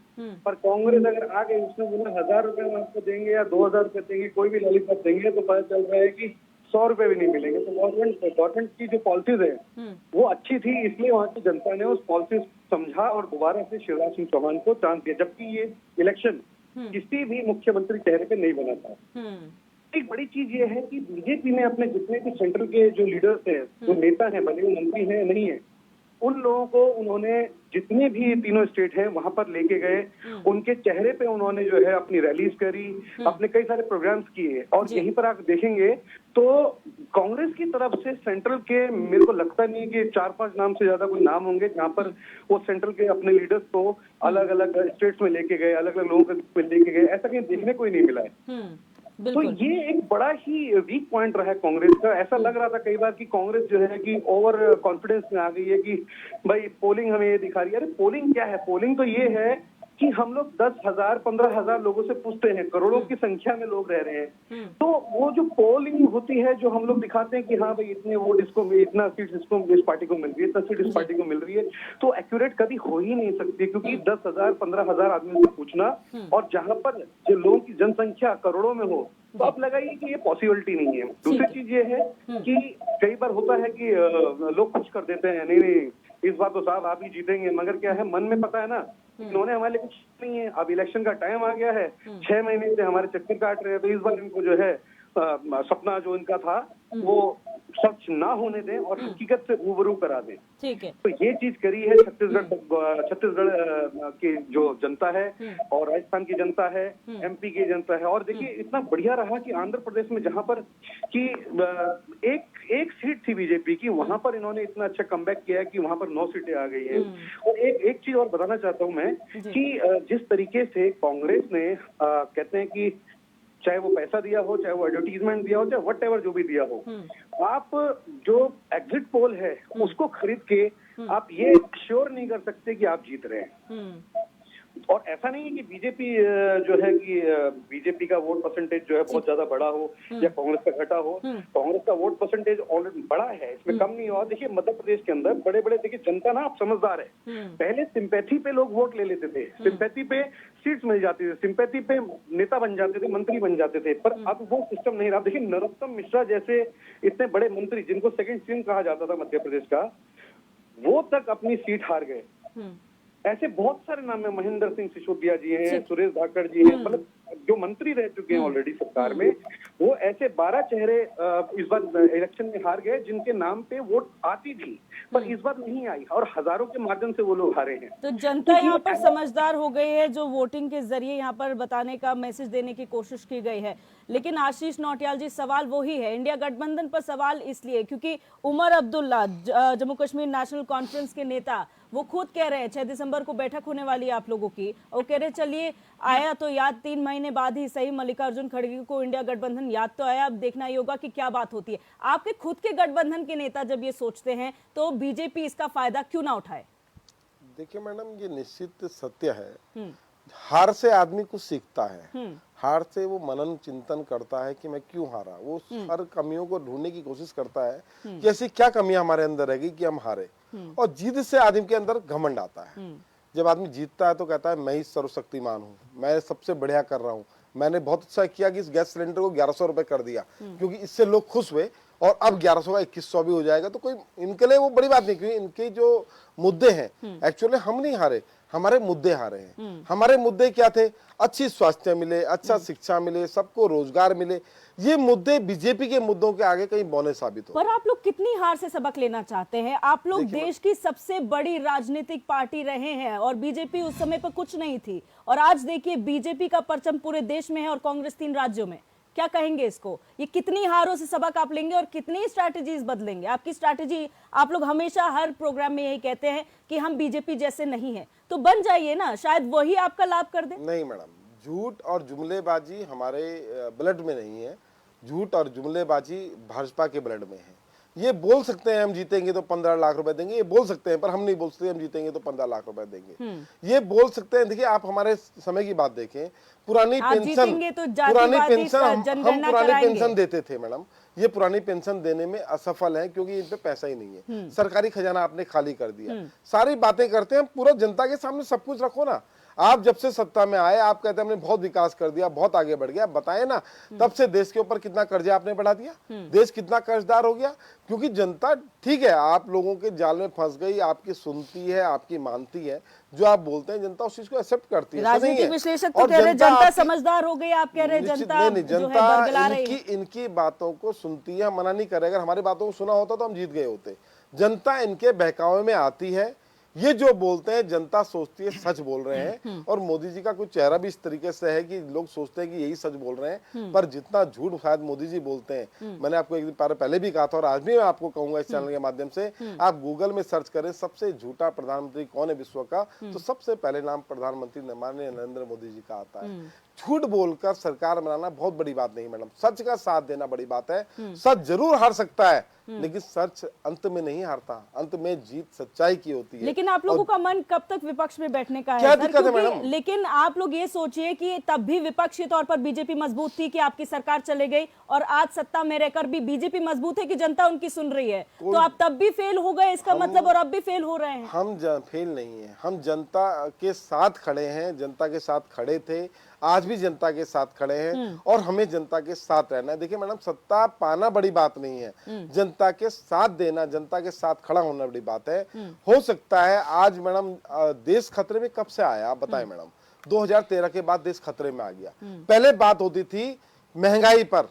पर कांग्रेस अगर आ गई, उसने बोला 1000 रुपए हम आपको देंगे या 2000 रुपए देंगे, कोई भी लॉलीपॉप देंगे, तो पता चल रहा है कि 100 रुपए भी नहीं मिलेंगे। तो गवर्नमेंट की जो पॉलिसीज है वो अच्छी थी, इसलिए वहाँ की जनता ने उस पॉलिसी समझा और दोबारा से शिवराज सिंह चौहान को चांस दिया, जबकि ये इलेक्शन किसी भी मुख्यमंत्री चेहरे पे नहीं बना था। एक बड़ी चीज ये है कि बीजेपी ने अपने जितने भी सेंट्रल के जो लीडर्स हैं, जो नेता हैं, भले वो मंत्री हैं नहीं है, उन लोगों को उन्होंने जितने भी तीनों स्टेट हैं वहां पर लेके गए, उनके चेहरे पे उन्होंने जो है अपनी रैलीज करी, अपने कई सारे प्रोग्राम्स किए। और यहीं पर आप देखेंगे तो कांग्रेस की तरफ से सेंट्रल के, मेरे को लगता नहीं कि 4-5 नाम से ज्यादा कोई नाम होंगे जहां पर वो सेंट्रल के अपने लीडर्स को अलग अलग स्टेट्स में लेके गए, अलग अलग लोगों को लेके गए, ऐसा कहीं देखने को ही नहीं मिला है। तो ये एक बड़ा ही वीक पॉइंट रहा है कांग्रेस का। ऐसा लग रहा था कई बार कि कांग्रेस जो है कि ओवर कॉन्फिडेंस में आ गई है कि भाई पोलिंग हमें ये दिखा रही है। अरे पोलिंग क्या है? पोलिंग तो ये है कि हम लोग 10,000 15,000 लोगों से पूछते हैं, करोड़ों की संख्या में लोग रह रहे हैं, तो वो जो पोलिंग होती है, जो हम लोग दिखाते हैं कि हाँ भाई इतने वोट इसको, इतना सीट इसको, इस पार्टी को मिल रही है, 10 सीट इस पार्टी को मिल रही है, तो एक्यूरेट कभी हो ही नहीं सकती, क्योंकि 10,000 15,000 आदमी से पूछना, और जहां पर जो लोगों की जनसंख्या करोड़ों में हो, तो आप लगाइए कि ये पॉसिबिलिटी नहीं है। दूसरी चीज ये है कि कई बार होता है कि लोग खुश कर देते हैं, नहीं इस बार तो साहब आप ही जीतेंगे, मगर क्या है, मन में पता है ना इन्होंने हमारे लिए कुछ नहीं है। अब इलेक्शन का टाइम आ गया है, 6 महीने से हमारे चक्कर काट रहे हैं, तो इस बार इनको जो है सपना जो इनका था वो सच ना होने दें और हकीकत से रूबरू करा दें। ठीक है। तो ये चीज करी है छत्तीसगढ़ की जो जनता है और राजस्थान की जनता है, एमपी की जनता है। और देखिए इतना बढ़िया रहा कि आंध्र प्रदेश में जहां पर कि एक सीट थी बीजेपी की, वहां पर इन्होंने इतना अच्छा कमबैक किया है कि वहां पर 9 सीटें आ गई हैं। और एक चीज और बताना चाहता हूं मैं कि जिस तरीके से कांग्रेस ने कहते हैं कि चाहे वो पैसा दिया हो, चाहे वो एडवर्टीजमेंट दिया हो, चाहे व्हाटएवर जो भी दिया हो, आप जो एग्जिट पोल है उसको खरीद के आप ये श्योर नहीं कर सकते कि आप जीत रहे हैं। और ऐसा नहीं है कि बीजेपी जो है कि बीजेपी का वोट परसेंटेज जो है बहुत ज्यादा बड़ा हो या कांग्रेस का घटा हो। कांग्रेस का वोट परसेंटेज ऑलरेडी बड़ा है, इसमें कम नहीं हुआ। देखिए मध्य प्रदेश के अंदर बड़े बड़े, देखिए जनता ना आप समझदार है, पहले सिंपैथी पे लोग वोट ले लेते थे, सिंपैथी पे सीट्स मिल जाती थी, सिंपैथी पे नेता बन जाते थे, मंत्री बन जाते थे, पर अब वो सिस्टम नहीं रहा। देखिए नरोत्तम मिश्रा जैसे इतने बड़े मंत्री, जिनको सेकंड स्ट्रीम कहा जाता था मध्य प्रदेश का, वो तक अपनी सीट हार गए। ऐसे बहुत सारे नाम है, महेंद्र सिंह सिसोदिया जी हैं, सुरेश धाकड़ जी हैं, मतलब जो मंत्री रह चुके हैं ऑलरेडी सरकार में, वो ऐसे 12 चेहरे इस बार इलेक्शन में हार गए जिनके नाम पे वोट आती थी, पर इस बार नहीं आई, और हजारों के मार्जिन से वो लोग हारे हैं। तो जनता यहाँ पर समझदार हो गई है, जो वोटिंग के जरिए यहाँ पर बताने का मैसेज देने की कोशिश की गई है। लेकिन आशीष नौटियाल जी, सवाल वही है, इंडिया गठबंधन पर सवाल इसलिए क्योंकि उमर अब्दुल्ला, जम्मू कश्मीर नेशनल कॉन्फ्रेंस के नेता, वो खुद कह रहे हैं 6 दिसंबर को बैठक होने वाली है आप लोगों की, और कह रहे चलिए आया तो याद 3 महीने बाद ही सही, मल्लिकार्जुन खड़गे को इंडिया गठबंधन याद तो आया, अब देखना ही होगा कि क्या बात होती है। आपके खुद के गठबंधन के नेता जब ये सोचते हैं तो बीजेपी इसका फायदा क्यों ना उठाए? देखिए मैडम, ये निश्चित सत्य है, हार से आदमी कुछ सीखता है, हार से वो मनन चिंतन करता है कि मैं क्यों हारा, वो हर कमियों को ढूंढने की कोशिश करता है कि ऐसी क्या कमियां हमारे अंदर रहेगी कि हम हारे। और जीत से आदमी के अंदर घमंड आता है। जब आदमी जीतता है तो कहता है मैं ही सर्वशक्तिमान हूँ, मैं सबसे बढ़िया कर रहा हूँ, मैंने बहुत अच्छा किया कि इस गैस सिलेंडर को 1100 रुपए कर दिया, क्योंकि इससे लोग खुश हुए। और अब 1100 का 2100 भी हो जाएगा, तो कोई इनके लिए वो बड़ी बात नहीं, क्योंकि इनके जो मुद्दे हैं एक्चुअली हम नहीं हारे, हमारे मुद्दे हारे हैं। हमारे मुद्दे क्या थे? अच्छी स्वास्थ्य मिले, अच्छा शिक्षा मिले, सबको रोजगार मिले। ये मुद्दे बीजेपी के मुद्दों के आगे कहीं बौने साबित हो। पर आप लोग कितनी हार से सबक लेना चाहते हैं? आप लोग देश की सबसे बड़ी राजनीतिक पार्टी रहे हैं और बीजेपी उस समय पर कुछ नहीं थी, और आज देखिए बीजेपी का परचम पूरे देश में है और कांग्रेस 3 राज्यों में। क्या कहेंगे इसको? ये कितनी हारों से सबक आप लेंगे और कितनी स्ट्रैटेजीज बदलेंगे? आपकी स्ट्रैटेजी, आप लोग हमेशा हर प्रोग्राम में यही कहते हैं कि हम बीजेपी जैसे नहीं है, तो बन जाइए ना, शायद वही आपका लाभ कर दे। नहीं मैडम, झूठ और जुमलेबाजी हमारे ब्लड में नहीं है। झूठ और जुमलेबाजी भाजपा के ब्लड में है। ये बोल सकते हैं हम जीतेंगे तो 15 लाख रुपए देंगे, ये बोल सकते हैं, पर हम नहीं बोल सकते हम जीतेंगे तो 15 लाख रुपए देंगे। ये बोल सकते हैं। देखिए, आप हमारे समय की बात देखें, पुरानी पेंशन, हम पुरानी पेंशन देते थे मैडम। ये पुरानी पेंशन देने में असफल है, क्योंकि इन पे पैसा ही नहीं है। सरकारी खजाना आपने खाली कर दिया। सारी बातें करते हैं, पूरा जनता के सामने सब कुछ रखो ना। आप जब से सत्ता में आए, आप कहते हैं हमने बहुत विकास कर दिया, बहुत आगे बढ़ गया। बताए ना, तब से देश के ऊपर कितना कर्जा आपने बढ़ा दिया, देश कितना कर्जदार हो गया। क्योंकि जनता, ठीक है, आप लोगों के जाल में फंस गई, आपकी सुनती है, आपकी मानती है, जो आप बोलते हैं जनता उस चीज को एक्सेप्ट करती है। राजनीतिक विश्लेषक तो कह रहे जनता समझदार हो गई, आप कह रहे जनता नहीं, जनता इनकी बातों को सुनती है, मना नहीं करे। अगर हमारी बातों को सुना होता तो हम जीत गए होते। जनता इनके बहकावे में आती है। ये जो बोलते हैं जनता सोचती है सच बोल रहे हैं, और मोदी जी का कुछ चेहरा भी इस तरीके से है कि लोग सोचते हैं कि यही सच बोल रहे हैं। पर जितना झूठ शायद मोदी जी बोलते हैं, मैंने आपको एक दिन पहले भी कहा था और आज भी मैं आपको कहूंगा इस चैनल के माध्यम से, आप गूगल में सर्च करें सबसे झूठा प्रधानमंत्री कौन है विश्व का, तो सबसे पहले नाम प्रधानमंत्री माननीय नरेंद्र मोदी जी का आता है। झूठ बोलकर सरकार बनाना बहुत बड़ी बात नहीं मैडम, सच का साथ देना बड़ी बात है। सच जरूर हार सकता है, लेकिन सच अंत में नहीं हारता, अंत में जीत सच्चाई की होती है। लेकिन आप लोगों का मन कब तक विपक्ष में बैठने का है? क्या दिक्कत है मैडम? लेकिन आप लोग ये सोचिए कि तब भी विपक्षी तौर पर बीजेपी मजबूत थी कि आपकी सरकार चले गई, और आज सत्ता में रहकर भी बीजेपी मजबूत है कि जनता उनकी सुन रही है, तो आप तब भी फेल हो गए इसका मतलब, और अब भी फेल हो रहे हैं। हम फेल नहीं है, हम जनता के साथ खड़े हैं, जनता के साथ खड़े थे, आज भी जनता के साथ खड़े हैं, और हमें जनता के साथ रहना है। देखिए मैडम, सत्ता पाना बड़ी बात नहीं है, जनता के साथ देना, जनता के साथ खड़ा होना बड़ी बात है। हो सकता है आज मैडम देश खतरे में कब से आया आप बताएं मैडम? 2013 के बाद देश खतरे में आ गया। पहले बात होती थी महंगाई पर,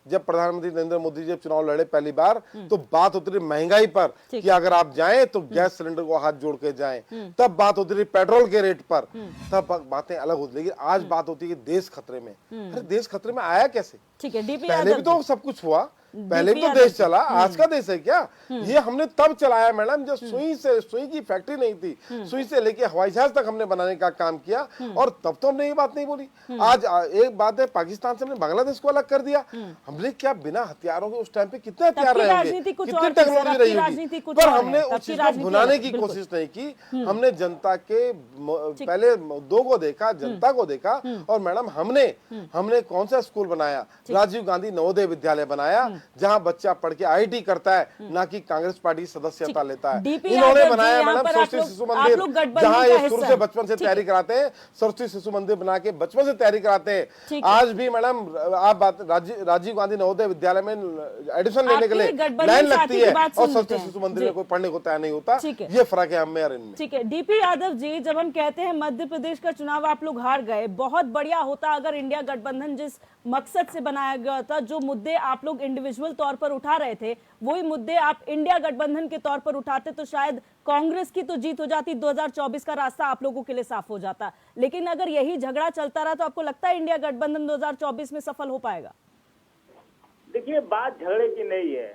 जब प्रधानमंत्री नरेंद्र मोदी जी जब चुनाव लड़े पहली बार, तो बात होती थी महंगाई पर कि अगर आप जाएं तो गैस सिलेंडर को हाथ जोड़ के जाएं। तब बात होती थी पेट्रोल के रेट पर, तब बातें अलग होती। लेकिन आज बात होती है कि देश खतरे में। अरे देश खतरे में आया कैसे? ठीक है, पहले भी तो सब कुछ हुआ, पहले भी तो देश चला, आज का देश है क्या? ये हमने तब चलाया मैडम जब सुई की फैक्ट्री नहीं थी, सुई से लेके हवाई जहाज तक हमने बनाने का काम किया, और तब तो हमने ये बात नहीं बोली। आज एक बात है, पाकिस्तान से हमने बांग्लादेश को अलग कर दिया। हमने क्या बिना हथियारों के उस टाइम पे कितने हथियार रहे होंगे, कितनी टेक्नोलॉजी रही होगी, पर हमने उस चीज को भुनाने की कोशिश नहीं की। हमने जनता के पहले मुद्दों को देखा, जनता को देखा, और मैडम हमने कौन सा स्कूल बनाया? राजीव गांधी नवोदय विद्यालय बनाया, जहां बच्चा पढ़ के आईआईटी करता है, ना कि कांग्रेस पार्टी सदस्यता लेता है। इन्होंने बनाया मैडम सरस्वती शिशु मंदिर, जहां ये शुरू से बचपन से तैयारी कराते हैं, सरस्वती शिशु मंदिर बना के बचपन से तैयारी कराते हैं। आज भी मैडम आप बात राजीव गांधी नवोदय विद्यालय में एडमिशन लेने के लिए लाइन लगती है, और सरस्वती शिशु मंदिर में कोई पढ़ने को तैयार नहीं होता। ये फर्क है हमें और इनमें। ठीक है डीपी यादव जी, जब हम कहते हैं मध्य प्रदेश का चुनाव आप लोग हार गए, बहुत बढ़िया होता अगर इंडिया गठबंधन जिस मकसद से बनाया गया था, जो मुद्दे आप लोग इंडिविजुअल तौर पर उठा रहे थे, वही मुद्दे आप इंडिया गठबंधन के तौर पर उठाते तो शायद कांग्रेस की तो जीत हो जाती, 2024 का रास्ता आप लोगों के लिए साफ हो जाता। लेकिन अगर यही झगड़ा चलता रहा तो आपको लगता है इंडिया गठबंधन 2024 में सफल हो पाएगा? देखिए, बात झगड़े की नहीं है।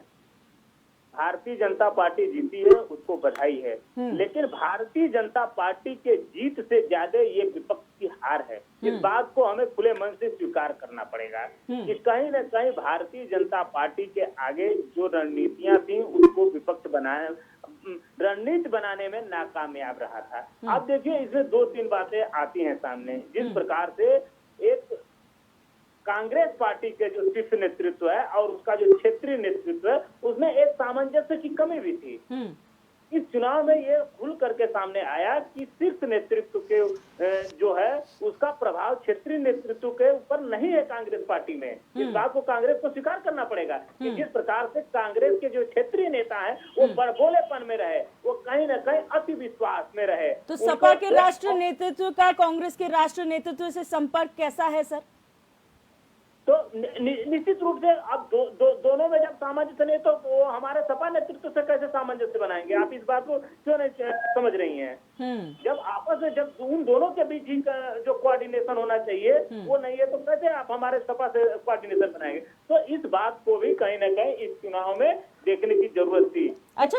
भारतीय जनता पार्टी जीती है, उसको बधाई है, लेकिन भारतीय जनता पार्टी के जीत से ज्यादा ये विपक्ष की हार है। इस बात को हमें खुले मन से स्वीकार करना पड़ेगा कि कहीं न कहीं भारतीय जनता पार्टी के आगे जो रणनीतियां थी उसको विपक्ष रणनीति बनाने में नाकामयाब रहा था। अब देखिए, इसमें 2-3 बातें आती हैं सामने। जिस प्रकार से एक कांग्रेस पार्टी के जो शीर्ष नेतृत्व है और उसका जो क्षेत्रीय नेतृत्व है, उसमें एक सामंजस्य की कमी भी थी। इस चुनाव में ये खुल करके सामने आया कि शीर्ष नेतृत्व के जो है उसका प्रभाव क्षेत्रीय नेतृत्व के ऊपर नहीं है कांग्रेस पार्टी में। इस बात को कांग्रेस को स्वीकार करना पड़ेगा कि जिस प्रकार से कांग्रेस के जो क्षेत्रीय नेता हैं वो बड़बोलेपन में रहे, वो कहीं न कहीं अति विश्वास में रहे। तो सपा के राष्ट्रीय नेतृत्व का कांग्रेस के राष्ट्रीय नेतृत्व से संपर्क कैसा है सर? तो निश्चित रूप से अब दोनों में जब सामंजस्य नहीं तो वो हमारे सपा नेतृत्व से कैसे सामंजस्य बनाएंगे? आप इस बात को क्यों नहीं समझ रही हैं? जब आपस में जब उन दोनों के बीच ही जो कोऑर्डिनेशन होना चाहिए वो नहीं है तो कैसे आप हमारे सपा से कोऑर्डिनेशन बनाएंगे? तो इस बात को भी कहीं न कहीं इस चुनाव में देखने की जरूरत थी। अच्छा,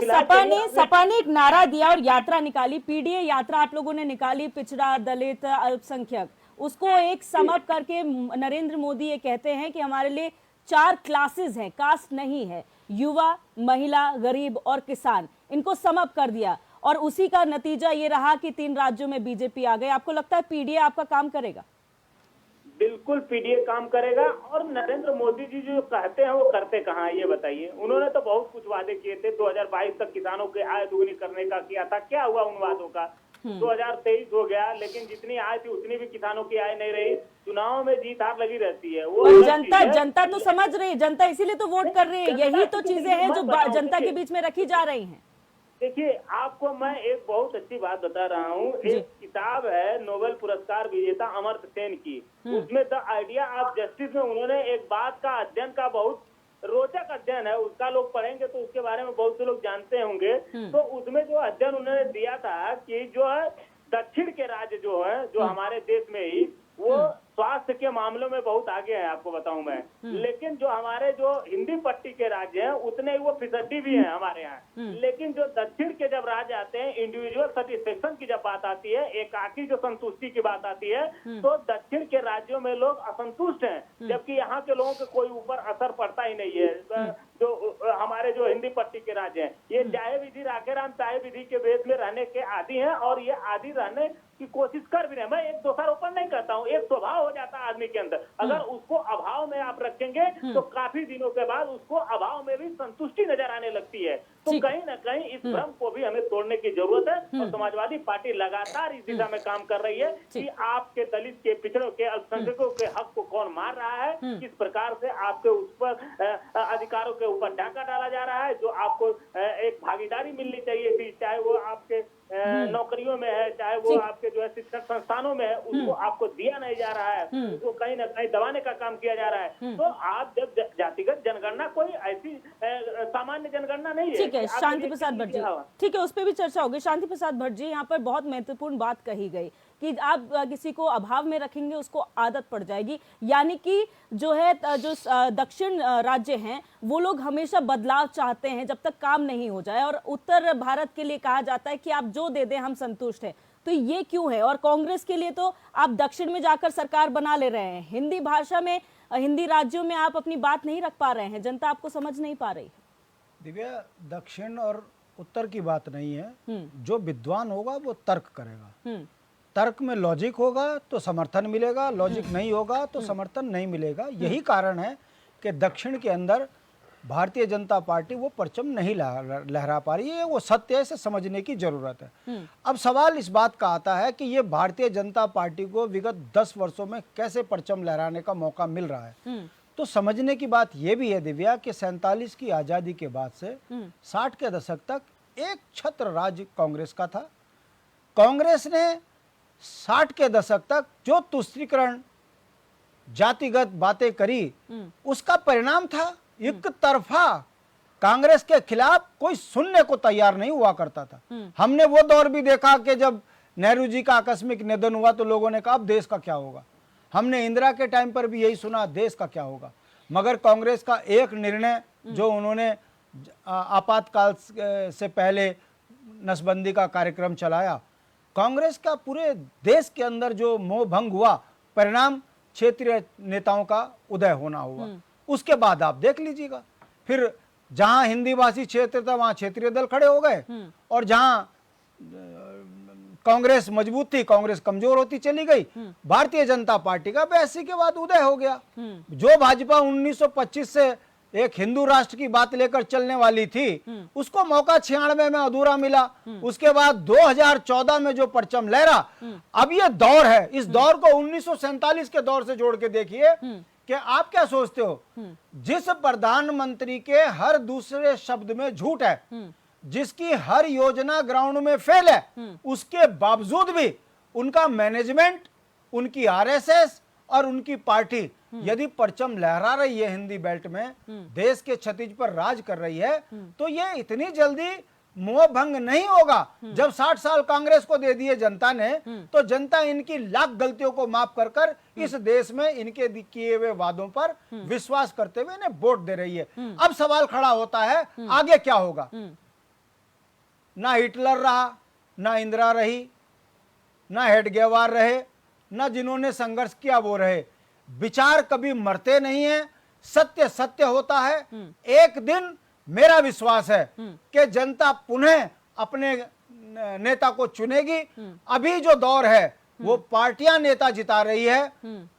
सपा ने एक नारा दिया और यात्रा निकाली, पीडीए यात्रा आप लोगों ने निकाली, पिछड़ा, दलित, अल्पसंख्यक, उसको एक समअप करके नरेंद्र मोदी ये कहते हैं कि हमारे लिए 4 क्लासेस हैं, कास्ट नहीं है, युवा, महिला, गरीब और किसान, इनको समअप कर दिया और उसी का नतीजा ये रहा कि 3 राज्यों में बीजेपी आ गई। आपको लगता है पीडीए आपका काम करेगा? बिल्कुल पीडीए काम करेगा। और नरेंद्र मोदी जी जो कहते हैं वो करते कहाँ है ये बताइए? उन्होंने तो बहुत कुछ वादे किए थे, 2022 तक किसानों के आय दुगनी करने का किया था, क्या हुआ उन वादों का? 2023 हो गया लेकिन जितनी आय थी उतनी भी किसानों की आय नहीं रही। चुनाव में जीत हार लगी रहती है, वो जनता तो समझ रही है, जनता इसीलिए तो वोट कर रही है। यही तो चीजें हैं जो जनता के बीच में रखी जा रही हैं। देखिए आपको मैं एक बहुत अच्छी बात बता रहा हूँ, एक किताब है नोबेल पुरस्कार विजेता अमर्त्य सेन की, उसमें द आइडिया ऑफ जस्टिस में उन्होंने एक बात का अध्ययन का बहुत रोचक अध्ययन है, उसका लोग पढ़ेंगे तो उसके बारे में बहुत से लोग जानते होंगे। तो उसमें जो अध्ययन उन्होंने दिया था कि जो है दक्षिण के राज्य जो है जो हमारे देश में ही वो स्वास्थ्य के मामलों में बहुत आगे है, आपको बताऊं मैं। लेकिन जो हमारे जो हिंदी पट्टी के राज्य हैं उतने ही वो फिसड्डी भी हैं हमारे यहाँ। लेकिन जो दक्षिण के जब राज्य आते हैं, इंडिविजुअल सेटिस्फेक्शन की जब बात आती है, एकाकी जो संतुष्टि की बात आती है, तो दक्षिण के राज्यों में लोग असंतुष्ट हैं, जबकि यहाँ के लोगों के कोई ऊपर असर पड़ता ही नहीं है। जो हमारे जो हिंदी पट्टी के राज्य हैं, ये चाहे विधि राखेराम चाहे विधि के वेद में रहने के आदी हैं और ये आदी रहने की कोशिश कर भी रहे। मैं एक दोषारोपण नहीं करता हूँ, एक स्वभाव हो जाता है आदमी के अंदर। अगर उसको अभाव में आप रखेंगे तो काफी दिनों के बाद उसको अभाव में भी संतुष्टि नजर आने लगती है। तो कहीं ना कहीं इस भ्रम को भी हमें तोड़ने की जरूरत है और समाजवादी पार्टी लगातार इस दिशा में काम कर रही है कि आपके दलित के, पिछड़ों के, अल्पसंख्यकों के हक को कौन मार रहा है, किस प्रकार से आपके उस पर अधिकारों के ऊपर डाका डाला जा रहा है, जो आपको एक भागीदारी मिलनी चाहिए थी, चाहे वो आपके नौकरियों में है, चाहे वो आपके जो है शिक्षण संस्थानों में है, उसको आपको दिया नहीं जा रहा है, उसको कहीं ना कहीं दबाने का काम किया जा रहा है। तो आप जब जातिगत जनगणना कोई ऐसी सामान्य जनगणना नहीं है। ठीक है शांति प्रसाद भट्ट जी, ठीक है उस पर भी चर्चा होगी। शांति प्रसाद भट्ट जी, यहाँ पर बहुत महत्वपूर्ण बात कही गई कि आप किसी को अभाव में रखेंगे उसको आदत पड़ जाएगी, यानी कि जो है जो दक्षिण राज्य हैं वो लोग हमेशा बदलाव चाहते हैं जब तक काम नहीं हो जाए, और उत्तर भारत के लिए कहा जाता है कि आप जो दे दें हम संतुष्ट हैं। तो ये क्यों है? और कांग्रेस के लिए तो आप दक्षिण में जाकर सरकार बना ले रहे हैं, हिंदी भाषा में, हिंदी राज्यों में आप अपनी बात नहीं रख पा रहे हैं, जनता आपको समझ नहीं पा रही है। दिव्या, दक्षिण और उत्तर की बात नहीं है, जो विद्वान होगा वो तर्क करेगा, तर्क में लॉजिक होगा तो समर्थन मिलेगा, लॉजिक नहीं होगा तो समर्थन नहीं मिलेगा। यही कारण है कि दक्षिण के अंदर भारतीय जनता पार्टी वो परचम नहीं लहरा पा रही है। वो सत्य है, इसे समझने की जरूरत है। अब सवाल इस बात का आता है कि ये भारतीय जनता पार्टी को विगत 10 वर्षों में कैसे परचम लहराने का मौका मिल रहा है। तो समझने की बात यह भी है दिव्या कि 47 की आज़ादी के बाद से 60 के दशक तक एक छत्र राज्य कांग्रेस का था। कांग्रेस ने 60 के दशक तक जो तुष्टीकरण, जातिगत बातें करी, उसका परिणाम था एक तरफा कांग्रेस के खिलाफ कोई सुनने को तैयार नहीं हुआ करता था। हमने वो दौर भी देखा कि जब नेहरू जी का आकस्मिक निधन हुआ तो लोगों ने कहा अब देश का क्या होगा। हमने इंदिरा के टाइम पर भी यही सुना, देश का क्या होगा। मगर कांग्रेस का एक निर्णय जो उन्होंने आपातकाल से पहले नसबंदी का कार्यक्रम चलाया, कांग्रेस का पूरे देश के अंदर जो मोह भंग हुआ, परिणाम क्षेत्रीय नेताओं का उदय होना हुआ। उसके बाद आप देख लीजिएगा, फिर जहां हिंदी भाषी क्षेत्र था वहां क्षेत्रीय दल खड़े हो गए, और जहां कांग्रेस मजबूत थी कांग्रेस कमजोर होती चली गई। भारतीय जनता पार्टी का 82 के बाद उदय हो गया। जो भाजपा 1925 से एक हिंदू राष्ट्र की बात लेकर चलने वाली थी, उसको मौका 96 में अधूरा मिला। उसके बाद 2014 में जो परचम लहरा, अब ये दौर है, इस दौर को 1947 के दौर से जोड़ के देखिए कि आप क्या सोचते हो, जिस प्रधानमंत्री के हर दूसरे शब्द में झूठ है, जिसकी हर योजना ग्राउंड में फेल है, उसके बावजूद भी उनका मैनेजमेंट, उनकी आरएसएस और उनकी पार्टी यदि परचम लहरा रही है हिंदी बेल्ट में, देश के क्षतिज पर राज कर रही है, तो ये इतनी जल्दी मोह भंग नहीं होगा। जब 60 साल कांग्रेस को दे दिए जनता ने, तो जनता इनकी लाख गलतियों को माफ कर कर इस देश में इनके किए हुए वादों पर विश्वास करते हुए इन्हें वोट दे रही है। अब सवाल खड़ा होता है, आगे क्या होगा? ना हिटलर रहा, ना इंदिरा रही, ना हेडगेवार रहे, ना जिन्होंने संघर्ष किया वो रहे। विचार कभी मरते नहीं है, सत्य सत्य होता है। एक दिन मेरा विश्वास है कि जनता पुनः अपने नेता को चुनेगी। अभी जो दौर है वो पार्टियां नेता जिता रही है,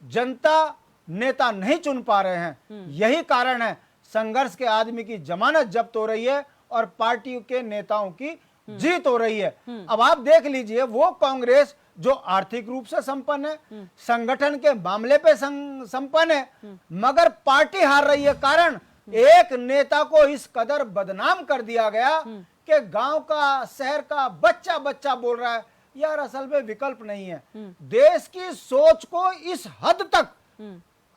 जनता नेता नहीं चुन पा रहे हैं। यही कारण है संघर्ष के आदमी की जमानत जब्त हो रही है और पार्टी के नेताओं की जीत हो रही है। अब आप देख लीजिए, वो कांग्रेस जो आर्थिक रूप से संपन्न है, संगठन के मामले पे संपन्न है, मगर पार्टी हार रही है। कारण एक नेता को इस कदर बदनाम कर दिया गया कि गांव का, शहर का बच्चा बच्चा बोल रहा है यार असल में विकल्प नहीं है। देश की सोच को इस हद तक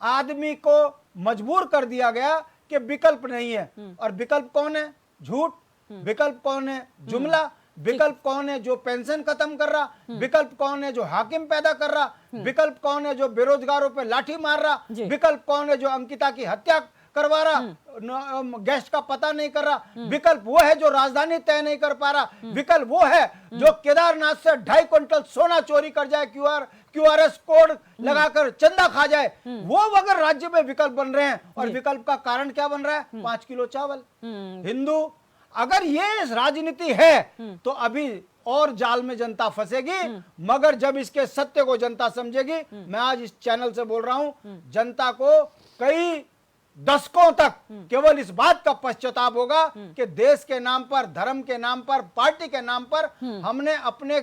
आदमी को मजबूर कर दिया गया कि विकल्प नहीं है। और विकल्प कौन है? झूठ। विकल्प कौन है? जुमला। विकल्प कौन है? जो पेंशन खत्म कर रहा। विकल्प कौन है? जो हाकिम पैदा कर रहा। विकल्प कौन है? जो बेरोजगारों पे लाठी मार रहा। विकल्प कौन है? जो अंकिता की हत्या करवा रहा, गेस्ट का पता नहीं कर रहा। विकल्प वो है जो राजधानी तय नहीं कर पा रहा। विकल्प वो है जो केदारनाथ से 2.5 क्विंटल सोना चोरी कर जाए, क्यूआरएस कोड लगाकर चंदा खा जाए। वो अगर राज्य में विकल्प बन रहे हैं, और विकल्प का कारण क्या बन रहा है? 5 किलो चावल। हिंदू, अगर ये राजनीति है तो अभी और जाल में जनता फंसेगी, मगर जब इसके सत्य को जनता समझेगी, मैं आज इस चैनल से बोल रहा हूं, जनता को कई दशकों तक केवल इस बात का पश्चाताप होगा कि देश के नाम पर, धर्म के नाम पर, पार्टी के नाम पर हमने अपने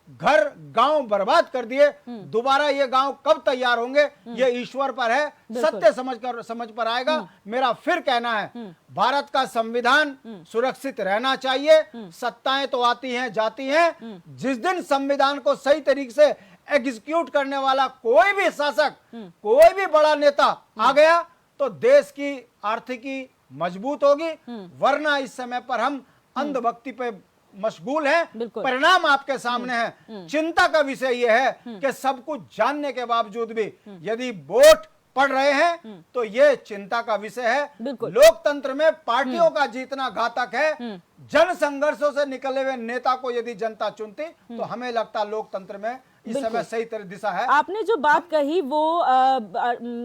घर गांव बर्बाद कर दिए। दोबारा ये गांव कब तैयार होंगे ये ईश्वर पर है, सत्य समझ पर आएगा। मेरा फिर कहना है, भारत का संविधान सुरक्षित रहना चाहिए। सत्ताएं तो आती हैं जाती हैं, जिस दिन संविधान को सही तरीके से एग्जीक्यूट करने वाला कोई भी शासक, कोई भी बड़ा नेता आ गया तो देश की आर्थिकी मजबूत होगी। वरना इस समय पर हम अंधभक्ति पे मशगूल हैं। परिणाम आपके सामने है। चिंता का विषय यह है कि सब कुछ जानने के बावजूद भी यदि वोट पड़ रहे हैं तो ये चिंता का विषय है। लोकतंत्र में पार्टियों का जीतना घातक है। जन संघर्षों से निकले हुए नेता को यदि जनता चुनती तो हमें लगता लोकतंत्र में इस समय सही तरह दिशा है। आपने जो बात कही वो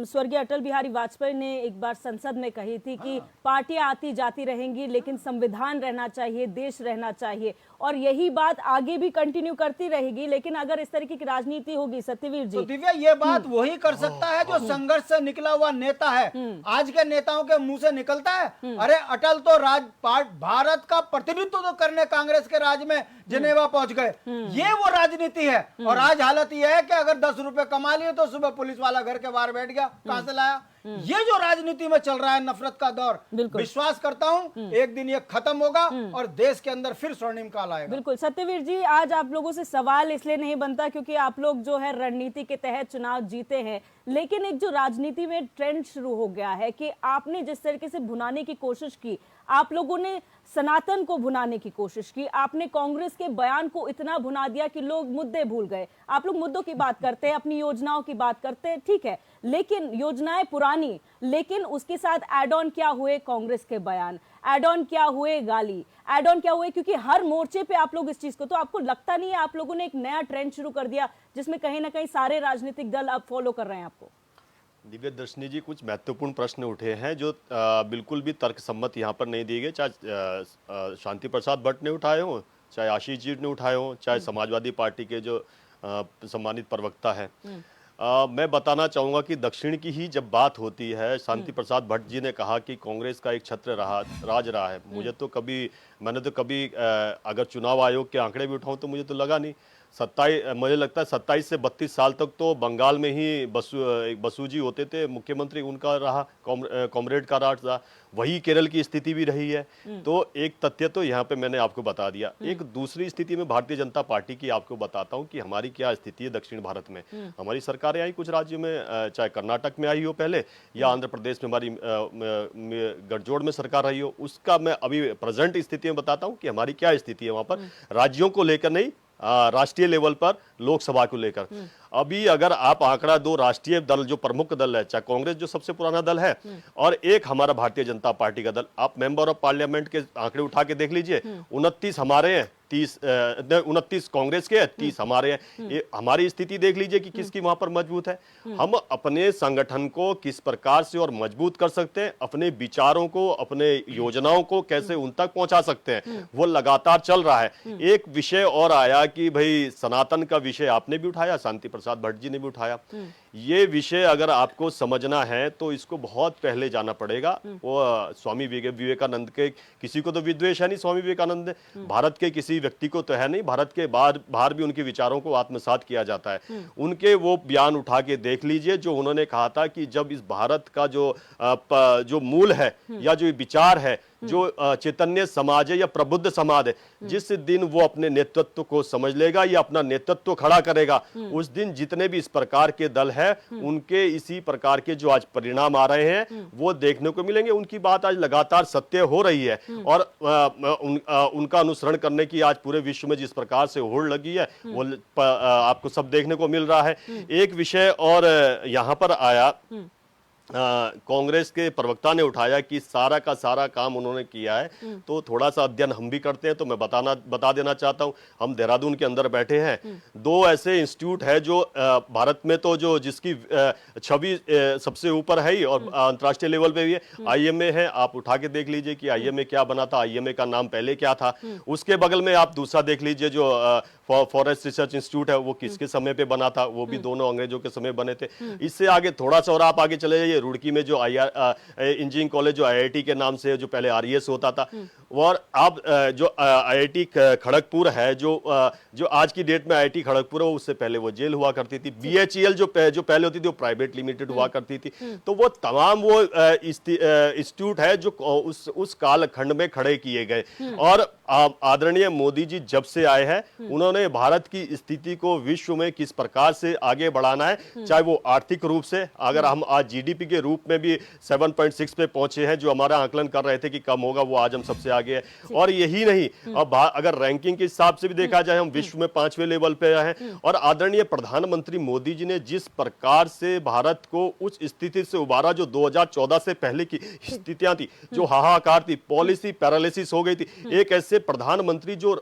स्वर्गीय अटल बिहारी वाजपेयी ने एक बार संसद में कही थी कि पार्टियां आती जाती रहेंगी लेकिन संविधान रहना चाहिए, देश रहना चाहिए, और यही बात आगे भी कंटिन्यू करती रहेगी। लेकिन अगर इस तरीके की राजनीति होगी, सत्यवीर जी, तो दिव्या ये बात वही कर सकता है जो संघर्ष से निकला हुआ नेता है। आज के नेताओं के मुंह से निकलता है, अरे अटल तो भारत का प्रतिनिधित्व तो करने कांग्रेस के राज में जिनेवा पहुंच गए। ये वो राजनीति है। और आज हालत यह है कि अगर 10 रुपए कमा लिए तो सुबह पुलिस वाला घर के बाहर बैठ गया, कहां से लाया? ये जो राजनीति में चल रहा है, नफरत का दौर, विश्वास करता हूं एक दिन ये खत्म होगा और देश के अंदर फिर स्वर्णिम काल आएगा। बिल्कुल सत्यवीर जी, आज आप लोगों से सवाल इसलिए नहीं बनता क्योंकि आप लोग जो है रणनीति के तहत चुनाव जीते हैं, लेकिन एक जो राजनीति में ट्रेंड शुरू हो गया है कि आपने जिस तरीके से भुनाने की कोशिश की, आप लोगों ने सनातन को भुनाने की कोशिश की, आपने कांग्रेस के बयान को इतना भुना दिया कि लोग मुद्दे भूल गए। आप लोग मुद्दों की बात करते हैं, अपनी योजनाओं की बात करते हैं, ठीक है, लेकिन योजनाएं पुरानी, लेकिन उसके साथ एड ऑन क्या हुए? कांग्रेस के बयान, एड ऑन क्या हुए? गाली, एड ऑन क्या हुए? क्योंकि हर मोर्चे पे आप लोग इस चीज को, तो आपको लगता नहीं है आप लोगों ने एक नया ट्रेंड शुरू कर दिया जिसमें कहीं ना कहीं सारे राजनीतिक दल अब फॉलो कर रहे हैं आपको? दिव्य दर्शनी जी, कुछ महत्वपूर्ण प्रश्न उठे हैं जो बिल्कुल भी तर्कसम्मत यहाँ पर नहीं दिए गए। चाहे शांति प्रसाद भट्ट ने उठाए हों, चाहे आशीष जी ने उठाए हों, चाहे समाजवादी पार्टी के जो सम्मानित प्रवक्ता है। मैं बताना चाहूंगा कि दक्षिण की ही जब बात होती है, शांति प्रसाद भट्ट जी ने कहा कि कांग्रेस का एक छत्र राज रहा है। मैंने तो कभी अगर चुनाव आयोग के आंकड़े भी उठाऊं तो मुझे तो लगा नहीं। मुझे लगता है 27 से 32 साल तक तो बंगाल में ही बसु जी होते थे मुख्यमंत्री, उनका रहा, कॉमरेड का राज रहा। वही केरल की स्थिति भी रही है। तो एक तथ्य तो यहाँ पे मैंने आपको बता दिया। एक दूसरी स्थिति में भारतीय जनता पार्टी की आपको बताता हूँ कि हमारी क्या स्थिति है दक्षिण भारत में। हमारी सरकारें आई कुछ राज्यों में, चाहे कर्नाटक में आई हो पहले या आंध्र प्रदेश में हमारी गठजोड़ में सरकार रही हो, उसका मैं अभी प्रेजेंट स्थिति में बताता हूँ कि हमारी क्या स्थिति है वहां पर, राज्यों को लेकर नहीं, राष्ट्रीय लेवल पर लोकसभा को लेकर। अभी अगर आप आंकड़ा दो राष्ट्रीय दल जो प्रमुख दल है, चाहे कांग्रेस जो सबसे पुराना दल है और एक हमारा भारतीय जनता पार्टी का दल, आप मेंबर ऑफ पार्लियामेंट के आंकड़े उठा के देख लीजिए, 29 हमारे हैं, 29 कांग्रेस के हैं, 30 हमारे हैं। हमारी स्थिति देख लीजिए कि किसकी वहां पर मजबूत है। हम अपने संगठन को किस प्रकार से और मजबूत कर सकते हैं, अपने विचारों को, अपने योजनाओं को कैसे उन तक पहुंचा सकते हैं, वो लगातार चल रहा है। एक विषय और आया कि भाई सनातन का विषय आपने भी उठाया, शांति प्रसाद भट्ट जी ने भी उठाया। ये विषय अगर आपको समझना है तो इसको बहुत पहले जाना पड़ेगा। वो स्वामी विवेकानंद के, किसी को तो विद्वेष है नहीं स्वामी विवेकानंद, भारत के किसी व्यक्ति को तो है नहीं, भारत के बाहर भी उनके विचारों को आत्मसात किया जाता है। उनके वो बयान उठा के देख लीजिए जो उन्होंने कहा था कि जब इस भारत का जो मूल है या जो विचार है, जो चैतन्य समाज है या प्रबुद्ध समाज है, जिस दिन वो अपने नेतृत्व को समझ लेगा या अपना नेतृत्व खड़ा करेगा, उस दिन जितने भी इस प्रकार के दल हैं उनके इसी प्रकार के जो आज परिणाम आ रहे हैं वो देखने को मिलेंगे। उनकी बात आज लगातार सत्य हो रही है और उनका अनुसरण करने की आज पूरे विश्व में जिस प्रकार से होड़ लगी है वो आपको सब देखने को मिल रहा है। एक विषय और यहाँ पर आया, कांग्रेस के प्रवक्ता ने उठाया कि सारा का सारा काम उन्होंने किया है, तो थोड़ा सा अध्ययन हम भी करते हैं। तो मैं बता देना चाहता हूं, हम देहरादून के अंदर बैठे हैं, 2 ऐसे इंस्टीट्यूट है जो भारत में तो जो जिसकी छवि सबसे ऊपर है ही और अंतर्राष्ट्रीय लेवल पे भी है, आईएमए है। आप उठा के देख लीजिए कि आईएमए क्या बना था, आईएमए का नाम पहले क्या था। उसके बगल में आप दूसरा देख लीजिए जो फॉरेस्ट रिसर्च इंस्टीट्यूट है, वो किसके समय पे बना था, वो भी दोनों अंग्रेजों के समय बने थे। इससे आगे थोड़ा सा और आप आगे चले जाइए, रुड़की में जो इंजीनियरिंग कॉलेज जो आईआईटी के नाम से जो पहले आरईएस होता था, और आप जो आईआईटी खड़गपुर है, जो आज की डेट में आईआईटी खड़गपुर है, उससे पहले वो जेल हुआ करती थी। बीएचईएल जो पहले होती थी वो प्राइवेट लिमिटेड हुआ करती थी। तो वो तमाम वो इंस्टीट्यूट है जो उस कालखंड में खड़े किए गए। और आदरणीय मोदी जी जब से आए हैं, उन्होंने भारत की स्थिति को विश्व में किस प्रकार से आगे बढ़ाना है, चाहे वो आर्थिक रूप से, अगर हम आज जीडीपी के रूप में भी 7.6 पे पहुंचे हैं, जो हमारा आकलन कर रहे थे कि कम होगा, वो आज हम सबसे आगे है। और यही नहीं, अब अगर रैंकिंग के हिसाब से भी देखा जाए, हम विश्व में 5वें लेवल पे हैं। और आदरणीय प्रधानमंत्री मोदी जी ने जिस प्रकार से भारत को उस स्थिति से उबारा जो 2014 से पहले की स्थितियां थी, जो हाहाकार थी, पॉलिसी पैरालिसिस हो गई थी। एक ऐसे प्रधानमंत्री जो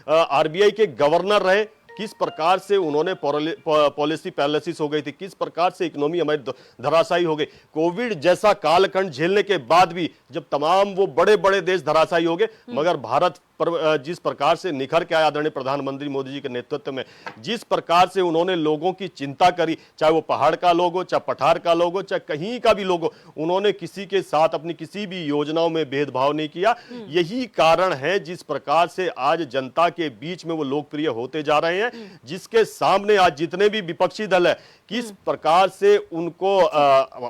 आरबीआई के गवर्नर रहे, किस प्रकार से उन्होंने पॉलिसी पैरालिसिस हो गई थी, किस प्रकार से इकोनॉमी हमारी धराशायी हो गई। कोविड जैसा कालखंड झेलने के बाद भी जब तमाम वो बड़े बड़े देश धराशायी हो गए, मगर भारत पर जिस प्रकार से निखर के आया आदरणीय प्रधानमंत्री मोदी जी के नेतृत्व में, जिस प्रकार से उन्होंने लोगों की चिंता करी, चाहे वो पहाड़ का लोग हो, चाहे पठार का लोग हो, चाहे कहीं का भी लोग हो, उन्होंने किसी के साथ अपनी किसी भी योजनाओं में भेदभाव नहीं किया। यही कारण है जिस प्रकार से आज जनता के बीच में वो लोकप्रिय होते जा रहे हैं, जिसके सामने आज जितने भी विपक्षी दल है, किस प्रकार से उनको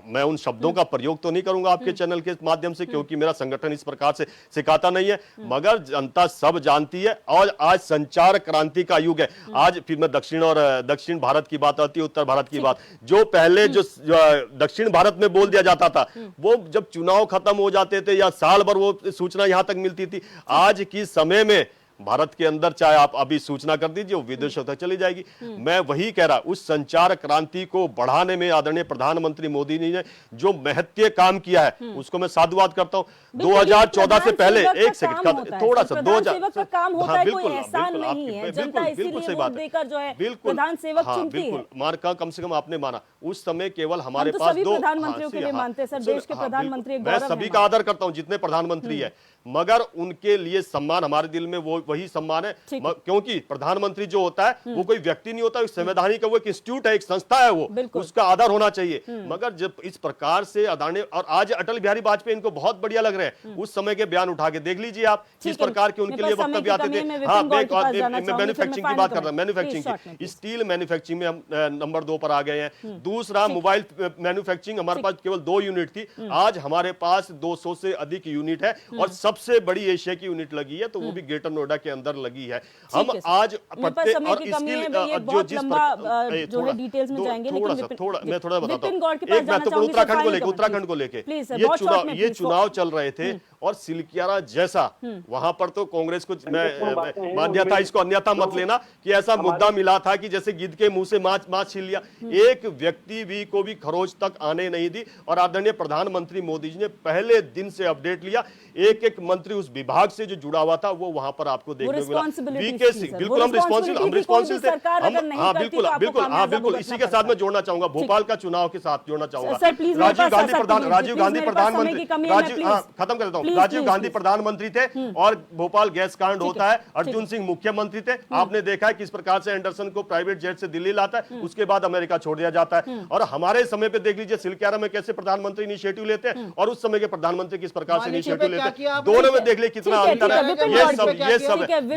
मैं उन शब्दों का प्रयोग तो नहीं करूंगा आपके चैनल के माध्यम से, क्योंकि मेरा संगठन इस प्रकार से सिखाता नहीं है, मगर जनता सब जानती है। और आज संचार क्रांति का युग है। आज फिर मैं दक्षिण भारत की बात आती है, उत्तर भारत की बात, जो पहले जो दक्षिण भारत में बोल दिया जाता था, वो जब चुनाव खत्म हो जाते थे या साल भर वो सूचना यहां तक मिलती थी, आज की समय में भारत के अंदर चाहे आप अभी सूचना कर दीजिए, वो विदेशों तक चली जाएगी। मैं वही कह रहा, उस संचार क्रांति को बढ़ाने में आदरणीय प्रधानमंत्री मोदी जी ने जो महत्वपूर्ण काम किया है, उसको मैं साधुवाद करता हूँ। 2014 से पहले, एक सेकंड, थोड़ा सा 2000 का काम होता है, कोई एहसान नहीं है। जनता इसीलिए वोट देकर जो है प्रधान सेवक चुनती है। माना, कम से कम आपने माना, उस समय केवल हमारे तो पास सभी 2 प्रधानमंत्रियों के लिए मानते हैं सर, देश के प्रधानमंत्री, मैं सभी का आदर करता हूं जितने प्रधानमंत्री है, मगर उनके लिए सम्मान हमारे दिल में वो वही सम्मान है। क्योंकि प्रधानमंत्री जो होता है वो कोई व्यक्ति नहीं होता, संवैधानिक है, वो एक इंस्टीट्यूट है, एक संस्था है, वो उसका आदर होना चाहिए। मगर जब इस प्रकार से आदरणीय, और आज अटल बिहारी वाजपेयी इनको बहुत बढ़िया लग रहे हैं, उस समय के बयान उठा के देख लीजिए आप, किस प्रकार के उनके लिए वक्तव्य आते थे। हाँ, मैं मैन्युफैक्चरिंग की बात कर रहा हूं, मैन्युफैक्चरिंग की, स्टील मैन्युफैक्चरिंग में हम नंबर 2 पर आ गए हैं। दूसरा, मोबाइल मैन्युफैक्चरिंग हमारे पास केवल 2 यूनिट थी, आज हमारे पास 200 से अधिक यूनिट है, और सबसे बड़ी एशिया की यूनिट लगी है, तो वो भी ग्रेटर नोएडा के अंदर लगी है। हम आज पढ़ते, और जो जिस जो है डिटेल्स में जाएंगे, मैं थोड़ा बताता हूं, एक महत्वपूर्ण उत्तराखंड को लेके ये चुनाव चल रहे थे, और सिलकियारा जैसा, वहां पर तो कांग्रेस को मैं मान्यता, इसको अन्यथा मत लेना, कि ऐसा मुद्दा मिला था कि जैसे गिद्ध के मुंह से मांस छीन लिया, एक व्यक्ति भी को भी खरोच तक आने नहीं दी। और आदरणीय प्रधानमंत्री मोदी जी ने पहले दिन से अपडेट लिया, एक एक मंत्री उस विभाग से जो जुड़ा हुआ था वो वहां पर आपको देखने को मिला। वीके सिंह, बिल्कुल हम रिस्पॉन्सिबल थे, हाँ बिल्कुल इसी के साथ मैं जोड़ना चाहूंगा, भोपाल का चुनाव के साथ जोड़ना चाहूंगा। राजीव गांधी प्रधानमंत्री, खत्म कर देता हूं, राजीव गांधी प्रधानमंत्री थे, और भोपाल गैस कांड होता है, अर्जुन सिंह मुख्यमंत्री थे। आपने देखा है किस प्रकार से एंडरसन को प्राइवेट जेट से दिल्ली लाता है, उसके बाद अमेरिका छोड़ दिया जाता है। और हमारे समय पे देख लीजिए सिलकियारा में कैसे प्रधानमंत्री इनिशिएटिव लेते हैं, और उस समय के प्रधानमंत्री किस प्रकार से इनिशिएटिव लेते हैं, दोनों में देख ले कितना अंतर है।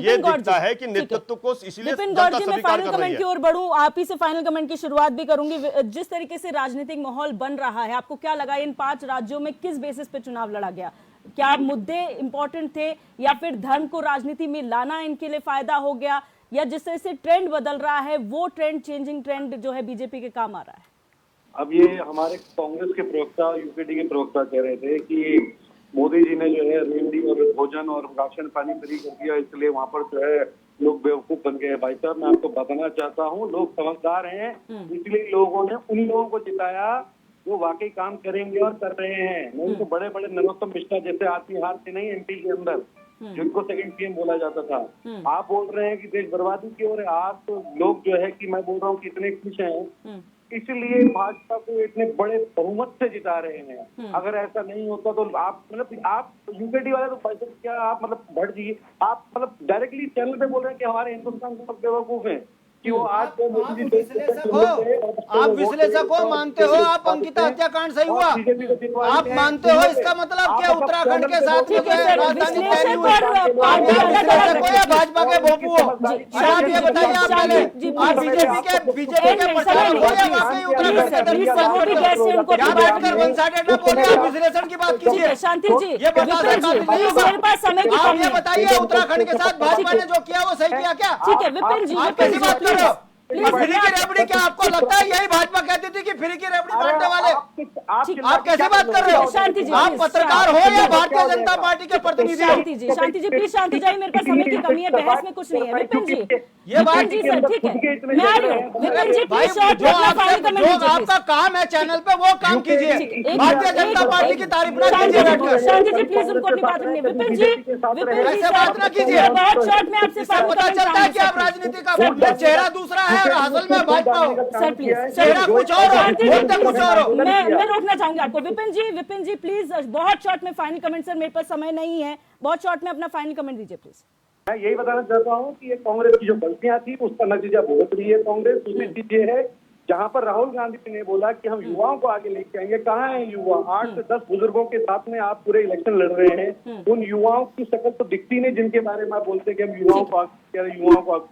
ये दिखता है कि नेतृत्व को इसलिए जनता स्वीकार कर रही है। और बढ़ूं, आप ही से फाइनल कमेंट की शुरुआत भी करूंगी। जिस तरीके से राजनीतिक माहौल बन रहा है, आपको क्या लगा इन 5 राज्यों में किस बेसिस पे चुनाव लड़ा गया? क्या मुद्दे इंपॉर्टेंट थे, या फिर धर्म को राजनीति में लाना इनके लिए फायदा हो गया, या जिस तरह से ट्रेंड बदल रहा है वो ट्रेंड, चेंजिंग ट्रेंड जो है बीजेपी के काम आ रहा है? अब ये हमारे कांग्रेस के प्रवक्ता, यूपीडी के प्रवक्ता कह रहे थे कि मोदी जी ने जो है रेहड़ी और भोजन और राशन पानी फ्री कर दिया, इसलिए वहाँ पर जो है लोग बेवकूफ बन गए। भाई साहब, मैं आपको बताना चाहता हूँ, लोग समझदार हैं, इसलिए लोगों ने उन लोगों को जिताया जो वाकई काम करेंगे और कर रहे हैं। नहीं तो बड़े बड़े नरोत्तम मिश्रा जैसे आदमी हारते नहीं एमपी के अंदर, जिनको सेकंड पीएम बोला जाता था। आप बोल रहे हैं कि देश बर्बादी की ओर है, आप तो लोग जो है कि मैं बोल रहा हूँ कि इतने खुश हैं, इसलिए भाजपा को इतने बड़े बहुमत से जिता रहे हैं। अगर ऐसा नहीं होता तो आप यूपीडी वाले तो क्या आप भट जी, आप डायरेक्टली चैनल पे बोल रहे हैं कि हमारे हिंदुस्तान के सब बेवकूफ हैं, कि वो आज आप विश्लेषक हो, मानते हो आप अंकिता हत्याकांड सही हुआ, आप मानते हो, इसका मतलब क्या उत्तराखंड के साथ राजधानी भाजपा के भोपू हो? आप ये बताइए, आप बीजेपी के विश्लेषण की बात कीजिए, शांति जी, ये बताइए उत्तराखंड के साथ भाजपा ने जो किया वो सही किया क्या? ठीक है विपिन जी, आप कैसी बात कर रहे हो? फ्री की रेवड़ी, क्या आपको लगता है यही भाजपा कहती थी कि फ्री की रेवड़ी बांटने वाले? आप कैसी बात कर रहे हो? शांति जी, आप पत्रकार हो या भारतीय जनता पार्टी के प्रतिनिधि? शांति जी प्लीज शांति जाइए, मेरे पास समय की कमी है, बहस में कुछ नहीं है। विपिन जी, ये बात जी सर, ठीक है, मैं आ रही हूँ। विपिन जी प्लीज जो आपका काम है चैनल पे वो काम कीजिए, भारतीय जनता पार्टी की तारीफ न कीजिए। शांति जी प्लीज उनको अपनी बात रखनी। विपिन जी ऐसे बात न कीजिए, बहुत शॉर्ट में आपसे पता चलता है कि आप राजनीति का चेहरा दूसरा है और असल में भाजपा हो। सर प्लीज, चेहरा कुछ और हो, कुछ और हो। मैं रोकना चाहूंगी आपको। विपिन जी प्लीज बहुत शॉर्ट में फाइनल कमेंट। सर मेरे पास समय नहीं है, बहुत शॉर्ट में अपना फाइनल कमेंट दीजिए प्लीज। मैं यही बताना चाहता हूँ कि ये कांग्रेस की जो गलतियां थी उसका नतीजा भुगत रही है कांग्रेस। दूसरी चीज ये है, जहां पर राहुल गांधी ने बोला कि हम युवाओं को आगे लेके आएंगे, कहाँ है युवा? 8 से 10 बुजुर्गों के साथ में आप पूरे इलेक्शन लड़ रहे हैं, उन युवाओं की शक्ल तो दिखती नहीं जिनके बारे में आप बोलते कि हम युवाओं को आगे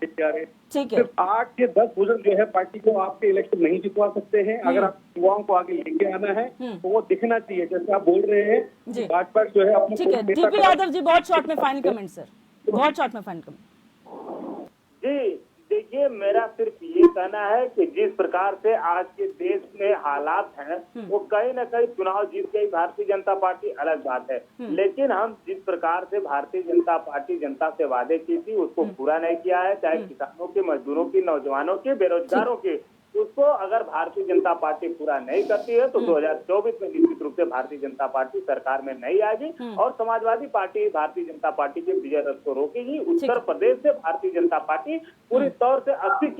लेके आ रहे हैं। सिर्फ 8 से 10 बुजुर्ग जो है पार्टी को आपके इलेक्शन नहीं जितवा सकते हैं। अगर आप युवाओं को आगे लेके आना है तो वो दिखना चाहिए, जैसे आप बोल रहे हैं भाजपा जो है अपने। ठीक है डीपी यादव जी, बहुत शॉर्ट में फाइनल कमेंट सर, बहुत शॉर्ट में फाइनल कमेंट। जी देखिए, मेरा सिर्फ ये कहना है कि जिस प्रकार से आज के देश में हालात हैं वो कहीं ना कहीं चुनाव जीत गई भारतीय जनता पार्टी, अलग बात है, लेकिन हम जिस प्रकार से भारतीय जनता पार्टी जनता से वादे की थी उसको पूरा नहीं किया है, चाहे किसानों के, मजदूरों की, नौजवानों के, बेरोजगारों के। उसको अगर भारतीय जनता पार्टी पूरा नहीं करती है तो 2024 में निश्चित रूप से भारतीय जनता पार्टी सरकार में नहीं आएगी और समाजवादी पार्टी भारतीय जनता पार्टी के विजय रथ को रोकेगी। उत्तर प्रदेश से भारतीय जनता पार्टी पूरी तौर से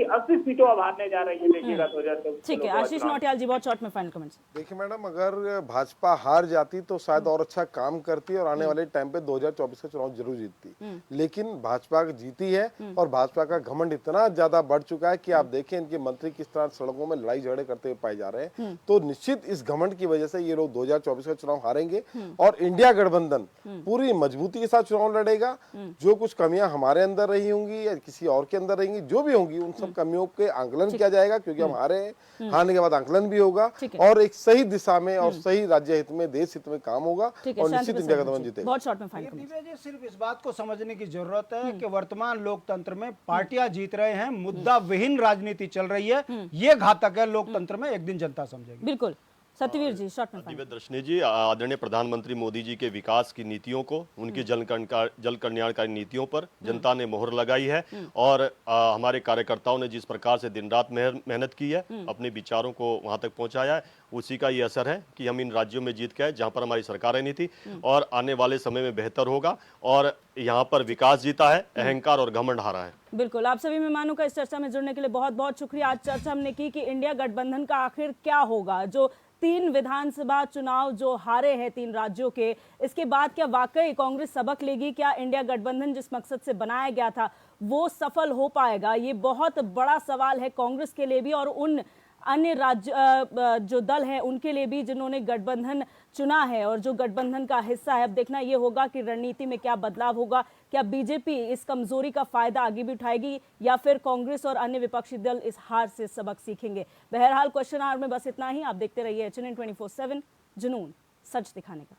80 सीटों अब हारने जा रही है, देखिएगा 2024। ठीक है, आशीष नौटियाल जी बहुत शॉर्ट में फाइनल कमेंट्स। देखिए मैडम, अगर भाजपा हार जाती तो शायद और अच्छा काम करती और आने वाले टाइम पे 2024 का चुनाव जरूर जीतती, लेकिन भाजपा जीती है और भाजपा का घमंड इतना ज्यादा बढ़ चुका है कि आप देखें इनके मंत्री किस तरह सड़कों में लड़ाई झगड़े करते हुए पाए जा रहे हैं। तो निश्चित इस घमंड की वजह से ये लोग 2024 का चुनाव हारेंगे और इंडिया गठबंधन पूरी मजबूती के साथ चुनाव लड़ेगा। जो कुछ कमियां हमारे अंदर रही होंगी या किसी और के अंदर रहेंगी, जो भी होंगी, उन सब कमियों के आंकलन किया जाएगा, क्योंकि हम हारे हारने के बाद आंकलन भी होगा और एक सही दिशा में और सही राज्य हित में, देश हित में काम होगा और निश्चित इंडिया गठबंधन जीतेगा। बहुत शॉर्ट में फाइनल कमेंट्स। दिव्या जी, सिर्फ इस बात को समझने की जरूरत है कि वर्तमान लोकतंत्र में पार्टियां जीत रहे हैं, मुद्दा विहीन राजनीति चल रही है, ये घातक है लोकतंत्र में, एक दिन जनता समझेगी। बिल्कुल, सत्यवीर जी शॉर्ट में। दिव्या दर्शनी जी, आदरणीय प्रधानमंत्री मोदी जी के विकास की नीतियों को, उनकी जल कल्याणकारी नीतियों पर जनता ने मोहर लगाई है और हमारे कार्यकर्ताओं ने जिस प्रकार से दिन रात मेहनत की है, अपने विचारों को वहां तक पहुंचाया है, उसी का ये असर है कि हम इन राज्यों में जीत गए जहां पर हमारी सरकारें नहीं थी और आने वाले समय में बेहतर होगा और यहाँ पर विकास जीता है, अहंकार और घमंड हारा है। बिल्कुल, आप सभी मेहमानों का इस चर्चा में जुड़ने के लिए बहुत बहुत शुक्रिया। आज चर्चा हमने की कि इंडिया गठबंधन का आखिर क्या होगा, जो 3 विधानसभा चुनाव जो हारे हैं 3 राज्यों के, इसके बाद क्या वाकई कांग्रेस सबक लेगी? क्या इंडिया गठबंधन जिस मकसद से बनाया गया था वो सफल हो पाएगा? ये बहुत बड़ा सवाल है कांग्रेस के लिए भी और उन अन्य राज्य जो दल है उनके लिए भी जिन्होंने गठबंधन चुना है और जो गठबंधन का हिस्सा है। अब देखना ये होगा कि रणनीति में क्या बदलाव होगा। क्या बीजेपी इस कमजोरी का फायदा आगे भी उठाएगी या फिर कांग्रेस और अन्य विपक्षी दल इस हार से सबक सीखेंगे? बहरहाल क्वेश्चन आवर में बस इतना ही। आप देखते रहिए HNN 24/7, जुनून सच दिखाने का।